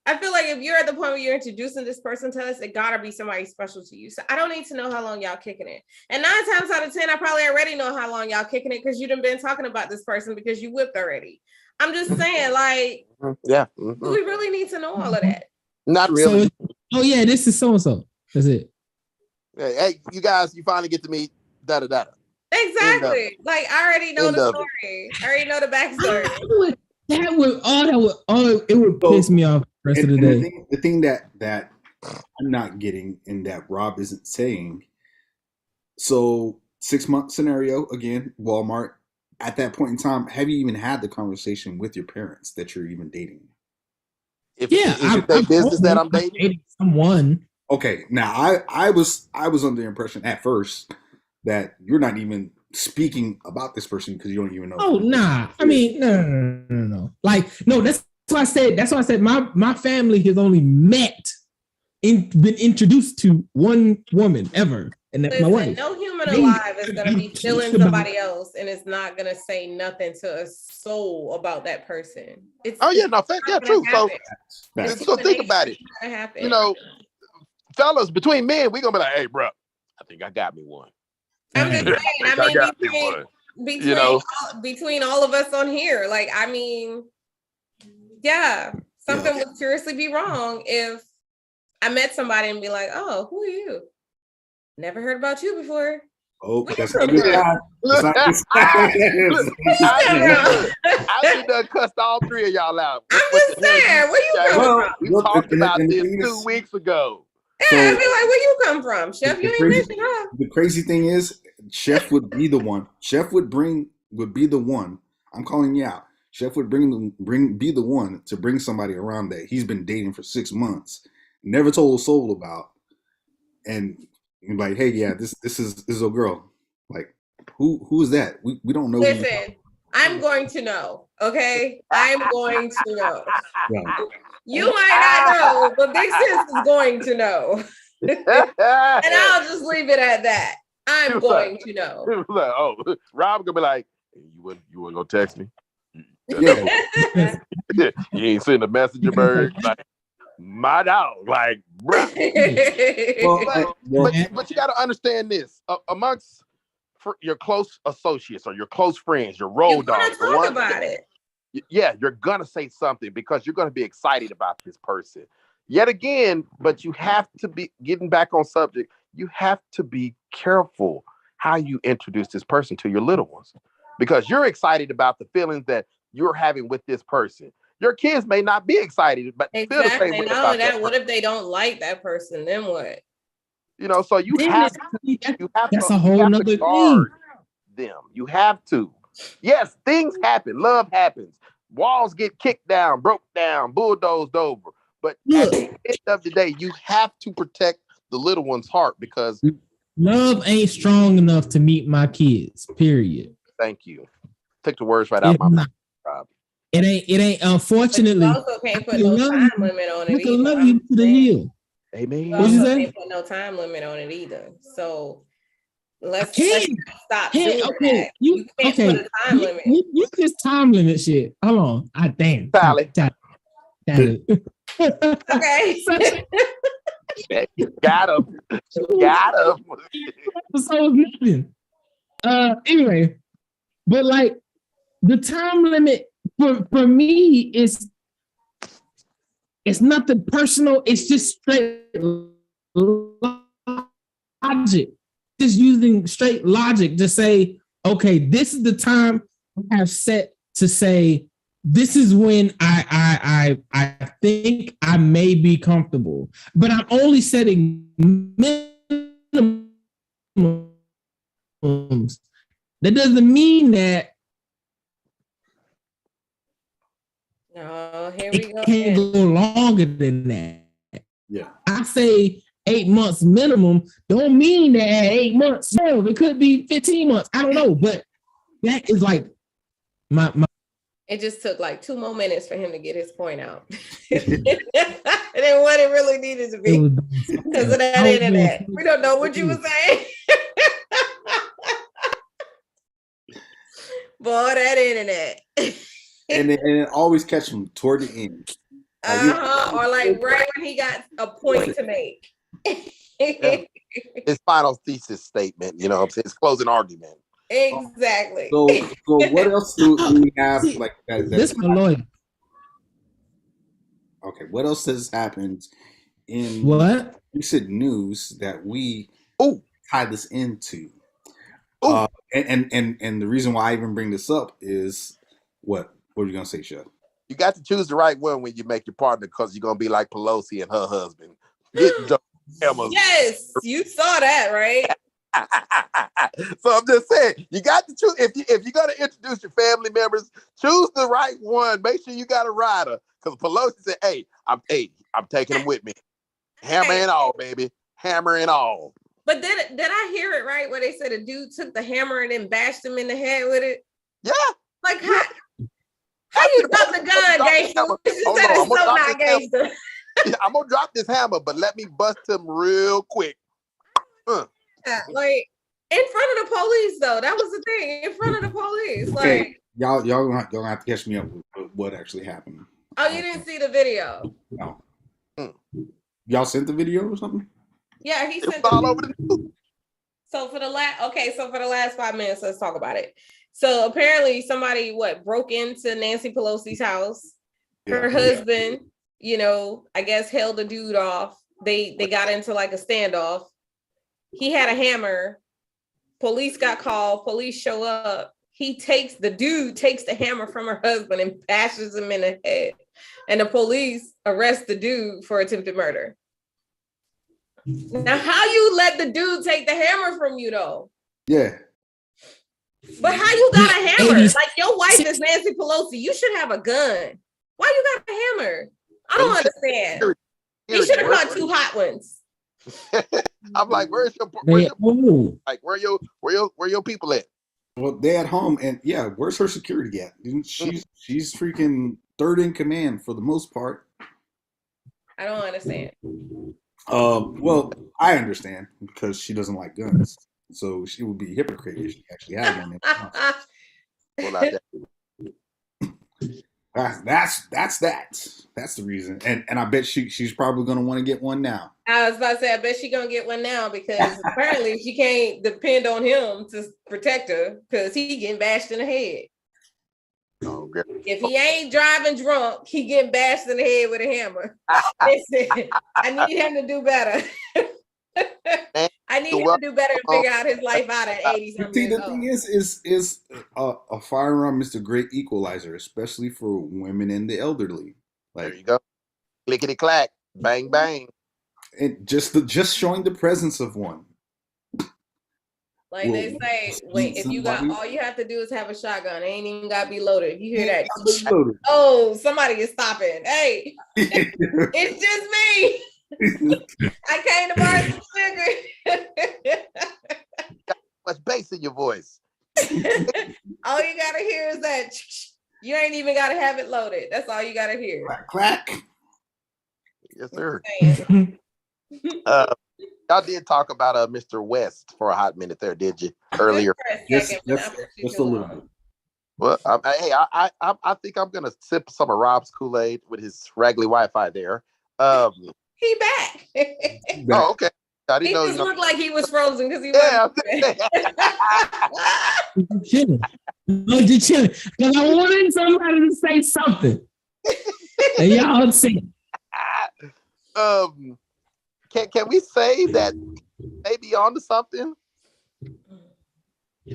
S3: I feel like if you're at the point where you're introducing this person to us, it gotta be somebody special to you. So I don't need to know how long y'all kicking it. And 9 times out of 10, I probably already know how long y'all kicking it because you done been talking about this person because you whipped already. I'm just saying, like,
S4: yeah.
S3: Do we really need to know all of that?
S4: Not really.
S1: So, this is so-and-so. That's it.
S4: Hey, you guys, you finally get to meet da-da-da.
S3: Exactly. Like, I already know the story. I already know the backstory.
S1: It would piss me off the rest of the day.
S2: The thing that I'm not getting and that Rob isn't saying, so 6-month scenario, again, Walmart, at that point in time, have you even had the conversation with your parents that you're even dating?
S4: Is it their business that I'm dating
S1: someone?
S2: Okay, now I was under the impression at first that you're not even speaking about this person because you don't even know.
S1: Oh nah, I mean no. Like no, that's why I said my family has only been introduced to one woman ever, and that's my wife.
S3: No human alive is gonna be feeling somebody else, and it's not gonna say nothing to a soul about that person.
S4: True. So think about it. Fellas, between men, we're gonna be like, hey, bro, I think I got me one.
S3: I'm just saying, between all of us on here, like, I mean, yeah, something would seriously be wrong if I met somebody and be like, oh, who are you? Never heard about you before.
S2: Oh, that's not good.
S4: I done cussed all 3 of y'all out.
S3: I'm just saying, where you come from?
S4: We talked about this 2 weeks ago.
S3: Yeah, I'd be like, where you come from, Chef? You ain't mentioned her.
S2: The crazy thing is, Chef would be the one. Chef would be the one. I'm calling you out. Chef would be the one to bring somebody around that he's been dating for 6 months, never told a soul about, and like, hey, yeah, this is a girl. Like, who is that? We don't know.
S3: Listen, I'm going to know. Okay, I'm going to know.
S2: Right.
S3: You might not know, but Big Sis is going to know. And I'll just leave it at that. I'm going to know.
S4: Like, oh, Rob gonna be like, hey, you wouldn't go text me? You ain't sending a messenger bird? Like, my dog, like, bro. But you got to understand this. Amongst your close associates or your close friends, your road dogs,
S3: talk about it.
S4: Yeah, you're gonna say something because you're gonna be excited about this person. Yet again, but you have to be getting back on subject. You have to be careful how you introduce this person to your little ones, because you're excited about the feelings that you're having with this person. Your kids may not be excited, but
S3: exactly.
S4: feel the same way about that.
S3: What if they don't like that person? Then what?
S4: So you have to.
S1: That's a whole nother thing.
S4: Them. You have to. Yes, things happen. Love happens. Walls get kicked down, broke down, bulldozed over. But at the end of the day, you have to protect the little one's heart, because
S1: love ain't strong enough to meet my kids. Period.
S4: Thank you. Took the words right out of my mouth, Rob.
S1: It ain't. Unfortunately,
S3: but you also can't put no time limit on it.
S1: We can love you to the hill.
S4: Amen.
S3: What you say? Can't put no time limit on it either. So let's stop doing that. You can't put a time limit.
S1: You just time limit shit. Hold on. Damn.
S4: Sally.
S3: Okay.
S4: Got him.
S1: So nothing. Anyway, But like the time limit for me is it's nothing personal. It's just straight logic. Just using straight logic to say, okay, this is the time I have set to say this is when I think I may be comfortable, but I'm only setting minimums. That doesn't mean that
S3: No, here
S1: it
S3: we go.
S1: can't
S3: again.
S1: go longer than that.
S2: Yeah.
S1: I say 8 months minimum, don't mean that at 8 months. No, it could be 15 months. I don't know, but that is like my
S3: It just took like 2 more minutes for him to get his point out. And then what it really needed to be because of that internet. We don't know what you were saying. Boy, that internet.
S2: And it always catch him toward the end.
S3: Or like right when he got a point to make.
S4: Yeah. His final thesis statement, you know, his closing argument.
S3: Exactly.
S2: So what else do we have like that?
S1: This my lawyer.
S2: Okay, what else has happened in
S1: What?
S2: recent news that we tie this into? And the reason why I even bring this up is what are you gonna say, Chef?
S4: You got to choose the right one when you make your partner because you're gonna be like Pelosi and her husband.
S3: Yes, you saw that, right?
S4: So I'm just saying, you got to choose. If you're gonna introduce your family members, choose the right one. Make sure you got a rider. Because Pelosi said, "Hey, I'm taking them with me, hammer and all, baby, hammer and all."
S3: But did I hear it right where they said a dude took the hammer and then bashed him in the head with it?
S4: Yeah.
S3: Like how you drop the gun, gangster?
S4: I'm gonna drop this hammer, but let me bust him real quick.
S3: Yeah, like in front of the police, though. That was the thing. In front of the police,
S2: Okay,
S3: like
S2: y'all gonna have to catch me up with what actually happened.
S3: oh, you didn't see the video?
S2: No. Y'all sent the video or something?
S3: Yeah, he sent
S4: all over the news.
S3: So for the last 5 minutes, let's talk about it. So apparently somebody broke into Nancy Pelosi's house. Her husband, I guess held the dude off. They got into like a standoff. He had a hammer. Police got called. Police show up. The dude takes the hammer from her husband and bashes him in the head. And the police arrest the dude for attempted murder. Now, how you let the dude take the hammer from you, though?
S2: Yeah.
S3: But how you got a hammer? Like, your wife is Nancy Pelosi. You should have a gun. Why you got a hammer? I don't understand. He should have got 2 hot ones.
S4: I'm like, where's your people at?
S2: Well, they at home, and yeah, where's her security at? She's freaking third in command for the most part.
S3: I don't understand.
S2: Well, I understand because she doesn't like guns, so she would be a hypocrite if she actually had one. That's the reason, and I bet she's probably gonna want to get one now.
S3: I was about to say, I bet she's gonna get one now because apparently she can't depend on him to protect her because he getting bashed in the head.
S4: Oh,
S3: if he ain't driving drunk, he getting bashed in the head with a hammer. Listen, I need him to do better. I need him to do better and figure out his life out at 80 something.
S2: See, the thing is a firearm is the great equalizer, especially for women and the elderly. Like,
S4: there you go, clickety clack, bang bang.
S2: And just showing the presence of one.
S3: Like they say, if you got all you have to do is have a shotgun. It ain't even got to be loaded. If you hear that, oh, somebody is stopping. Hey, it's just me. I came to buy some sugar.
S4: Much bass in your voice.
S3: All you gotta hear is that. You ain't even gotta have it loaded. That's all you gotta hear.
S2: Clack.
S4: Yes, sir. Y'all did talk about Mr. West for a hot minute there, did you? Earlier.
S2: Just a little bit.
S4: Well, I think I'm gonna sip some of Rob's Kool-Aid with his raggedy Wi-Fi there.
S3: He back.
S4: Oh, okay. I
S3: He
S4: didn't know.
S3: just looked like he was frozen because he
S4: Yeah.
S3: wasn't.
S1: Chilling. No, just chilling. Because I wanted somebody to say something. And y'all see.
S4: Can we say that maybe onto something?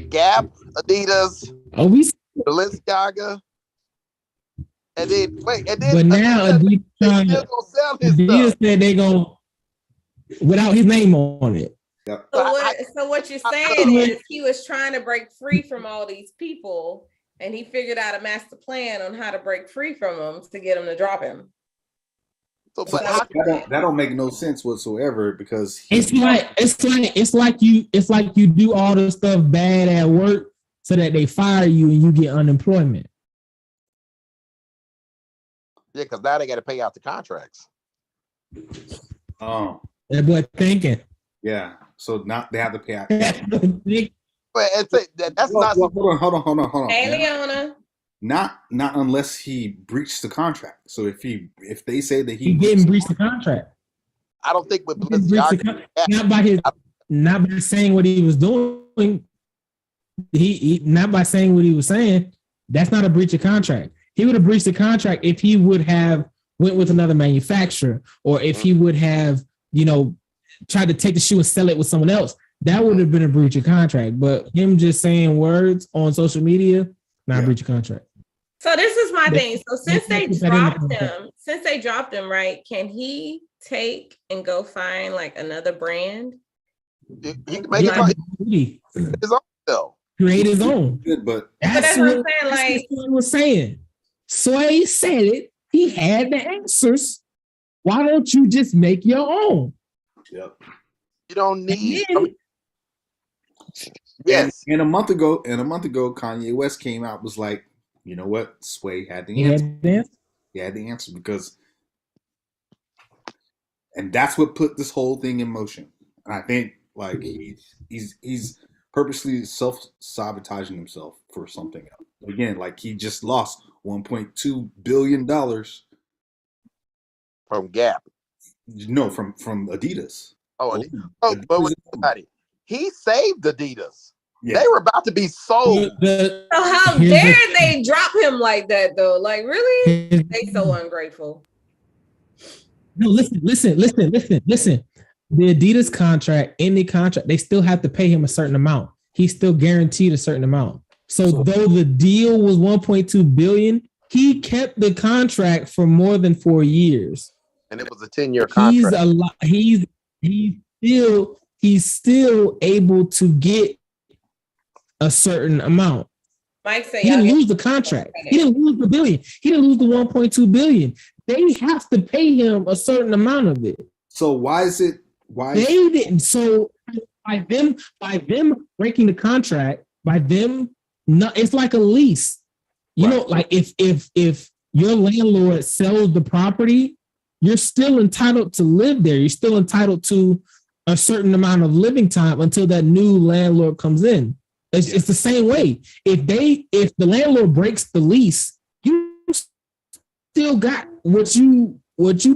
S4: Gap, Adidas,
S1: Oh, we.
S4: Balenciaga, and then
S1: But now Adidas,
S4: they still gonna sell his
S1: Adidas
S4: stuff.
S1: said they gonna without his name on it.
S2: Yep.
S3: So what you're saying is he was trying to break free from all these people, and he figured out a master plan on how to break free from them to get them to drop him.
S4: So,
S2: So
S4: but how,
S2: that don't make no sense whatsoever because
S1: It's like you do all the stuff bad at work so that they fire you and you get unemployment.
S4: yeah, because now they got to pay out the contracts.
S2: oh
S1: That boy thinking.
S2: yeah, so now they have to pay out.
S4: But that's not.
S2: Hold on.
S3: Hey, Leona.
S2: Not unless he breached the contract. So if they say that
S1: He didn't breach the contract.
S4: I don't think with
S1: He didn't breach the
S4: Balenciaga.
S1: not by saying what he was doing. He not by saying what he was saying. That's not a breach of contract. He would have breached the contract if he would have went with another manufacturer, or if he would have, tried to take the shoe and sell it with someone else. That would have been a breach of contract. But him just saying words on social media, not a breach of contract.
S3: So this is my thing. So since they dropped him, right? Can he take and go find like another brand?
S4: He can make his own though.
S1: Create his own.
S2: Good, but
S3: that's what I'm saying. Like
S1: Sway was saying. Sway said it. He had the answers. Why don't you just make your own?
S2: yep.
S4: You don't need.
S2: Yes. And a month ago, Kanye West came out was like, you know what? Sway had the answer. He had the answer because, and that's what put this whole thing in motion. And I think like he's purposely self-sabotaging himself for something else. Again, like he just lost $1.2 billion
S4: from Gap.
S2: No, from Adidas.
S4: But about it, he saved Adidas.
S2: Yeah.
S4: They were about to be sold.
S3: So how dare they drop him like that though? Like really? They so ungrateful.
S1: No, listen. The Adidas contract, any contract, they still have to pay him a certain amount. He's still guaranteed a certain amount. So though the deal was 1.2 billion, he kept the contract for more than 4 years.
S4: And it was a 10-year contract.
S1: He's still able to get a certain amount.
S3: Mike said
S1: he didn't lose the contract. He didn't lose the billion. He didn't lose the 1.2 billion. They have to pay him a certain amount of it.
S2: So why
S1: they didn't? So by them breaking the contract, it's like a lease. You know, like if your landlord sells the property, you're still entitled to live there. You're still entitled to a certain amount of living time until that new landlord comes in. It's the same way. If the landlord breaks the lease, you still got what you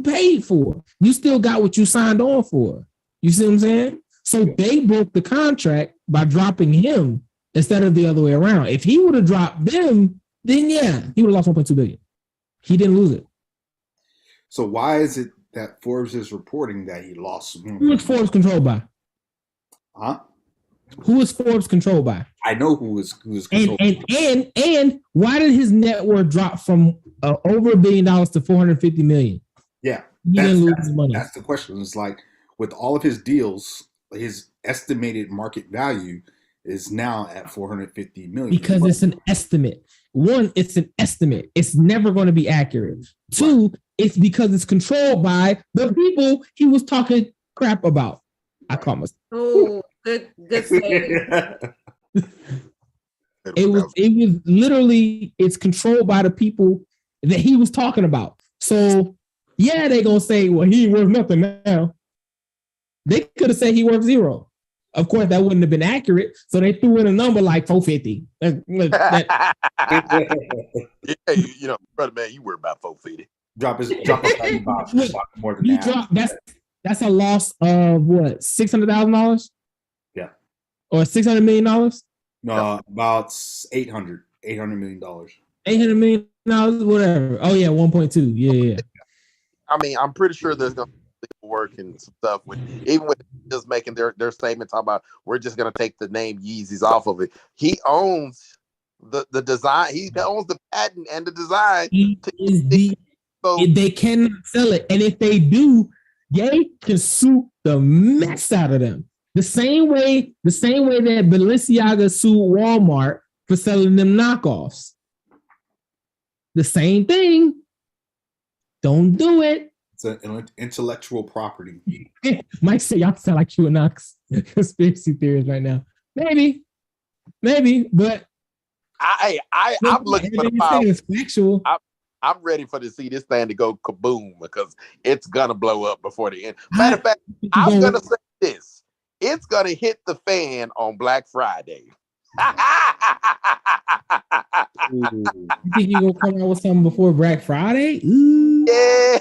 S1: paid for. You still got what you signed on for. You see what I'm saying? So they broke the contract by dropping him instead of the other way around. If he would have dropped them, then he would have lost 1.2 billion. He didn't lose it.
S2: So why is it that Forbes is reporting that he lost?
S1: Who is Forbes controlled by?
S2: Huh?
S1: Who is Forbes controlled by?
S2: I know who is controlled.
S1: And why did his net worth drop from over $1 billion to 450 million?
S2: Yeah,
S1: he didn't lose his money.
S2: That's the question. It's like with all of his deals, his estimated market value is now at 450 million.
S1: Because it's an estimate. One, it's an estimate. It's never going to be accurate. Two, it's because it's controlled by the people he was talking crap about. I caught myself.
S3: Oh, good saying.
S1: It was literally, it's controlled by the people that he was talking about. So they're gonna say, well, he ain't worth nothing now. They could have said he worth zero. Of course, that wouldn't have been accurate. So they threw in a number like 450.
S4: Brother man, you worry about 450.
S2: Drop his value by more than that.
S1: That's a loss of what, $600,000?
S2: Yeah.
S1: Or $600 million?
S2: No, about $800 million.
S1: $800 million, whatever. Oh yeah, 1.2. Yeah.
S4: I mean, I'm pretty sure there's gonna be work and some stuff with even with just making their statement talking about we're just gonna take the name Yeezys off of it. He owns the design. He owns the patent and the design.
S1: He is the.
S4: So
S1: They cannot sell it, and if they do, Ye can sue the mess out of them. The same way that Balenciaga sued Walmart for selling them knockoffs. The same thing. Don't do it.
S2: It's an intellectual property.
S1: Mike said y'all sound like you and Knox conspiracy theories right now. Maybe, but
S4: I'm looking for the power.
S1: It's factual.
S4: I'm ready for to see this thing to go kaboom because it's gonna blow up before the end. Matter of fact, I'm gonna say this: it's gonna hit the fan on Black Friday.
S1: You think you gonna come out with something before Black Friday? Ooh.
S4: Yeah.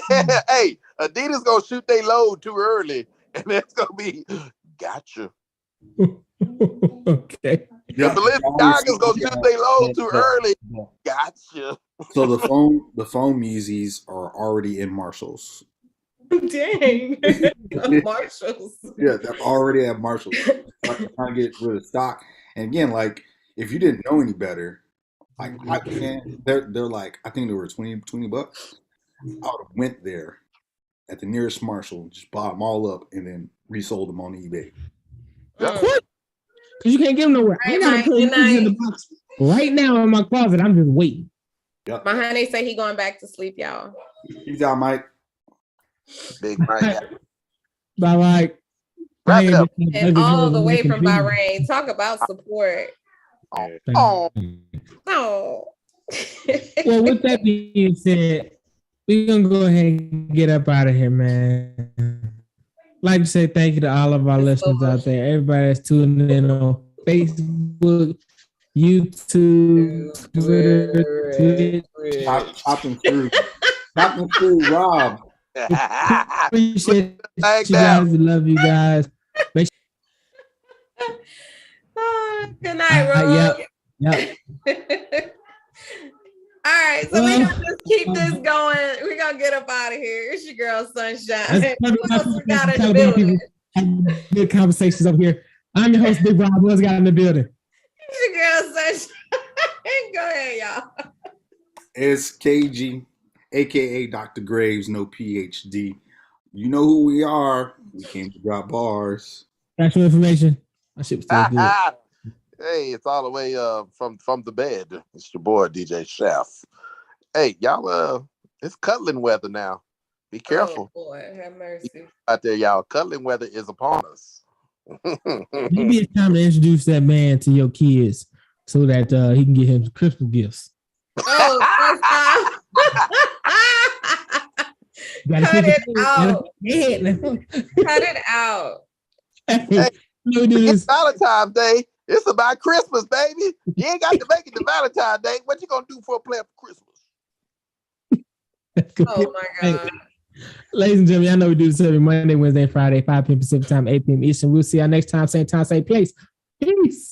S4: Hey, Adidas gonna shoot their load too early, and it's gonna be gotcha.
S1: Okay.
S2: Yeah,
S4: Balenciaga's gonna shoot their load too early. Gotcha.
S2: So the foam Yeezys are already in Marshalls.
S3: Dang. Marshalls.
S2: Yeah, they're already at Marshalls. Trying to get rid of stock. And again, like if you didn't know any better, like they're like I think they were $20. I would have went there at the nearest Marshall, just bought them all up, and then resold them on eBay.
S1: Because you can't get them nowhere. I gotta put
S3: Good
S1: these in the box right now in my closet. I'm just waiting.
S2: Yep.
S3: My honey say he going back to sleep, y'all.
S2: Peace out, Mike.
S4: Big Mike.
S1: But like,
S4: Wrap it up.
S3: And all the way from Bahrain. Talk about support.
S4: Oh.
S3: Oh.
S1: Well, with that being said, we're gonna go ahead and get up out of here, man. Like to say thank you to all of our listeners out there, everybody that's tuning in on Facebook, YouTube, Twitter, Twitch.
S2: Chopping through, Rob.
S1: Appreciate you guys. We love you guys.
S3: Good night, Rob.
S1: Yep.
S3: All right, so we're gonna just keep this going. We're gonna get up out of here. It's your girl Sunshine. Who else we got in the building?
S1: Good conversations up here. I'm your host, Big Rob. Who else got in the building?
S3: It's your girl Sunshine. Go ahead, y'all.
S2: It's KG, aka Dr. Graves, no PhD. You know who we are. We came to drop bars.
S1: Actual information. My shit was still good.
S4: Hey, it's all the way from the bed. It's your boy DJ Chef. Hey, y'all, it's cuddling weather now. Be careful.
S3: Oh boy, have mercy.
S4: Out there, y'all. Cuddling weather is upon us.
S1: Maybe it's time to introduce that man to your kids so that he can get him some Christmas gifts.
S3: Oh, cut it out. Cut it out.
S1: Hey,
S4: it's Valentine's Day. It's about Christmas, baby. You ain't got to make it to Valentine's Day. What you gonna do for a plan for Christmas?
S3: Oh my God.
S1: Ladies and gentlemen, I know we do this every Monday, Wednesday, Friday, 5 p.m. Pacific time, 8 p.m. Eastern. We'll see y'all next time, same place. Peace.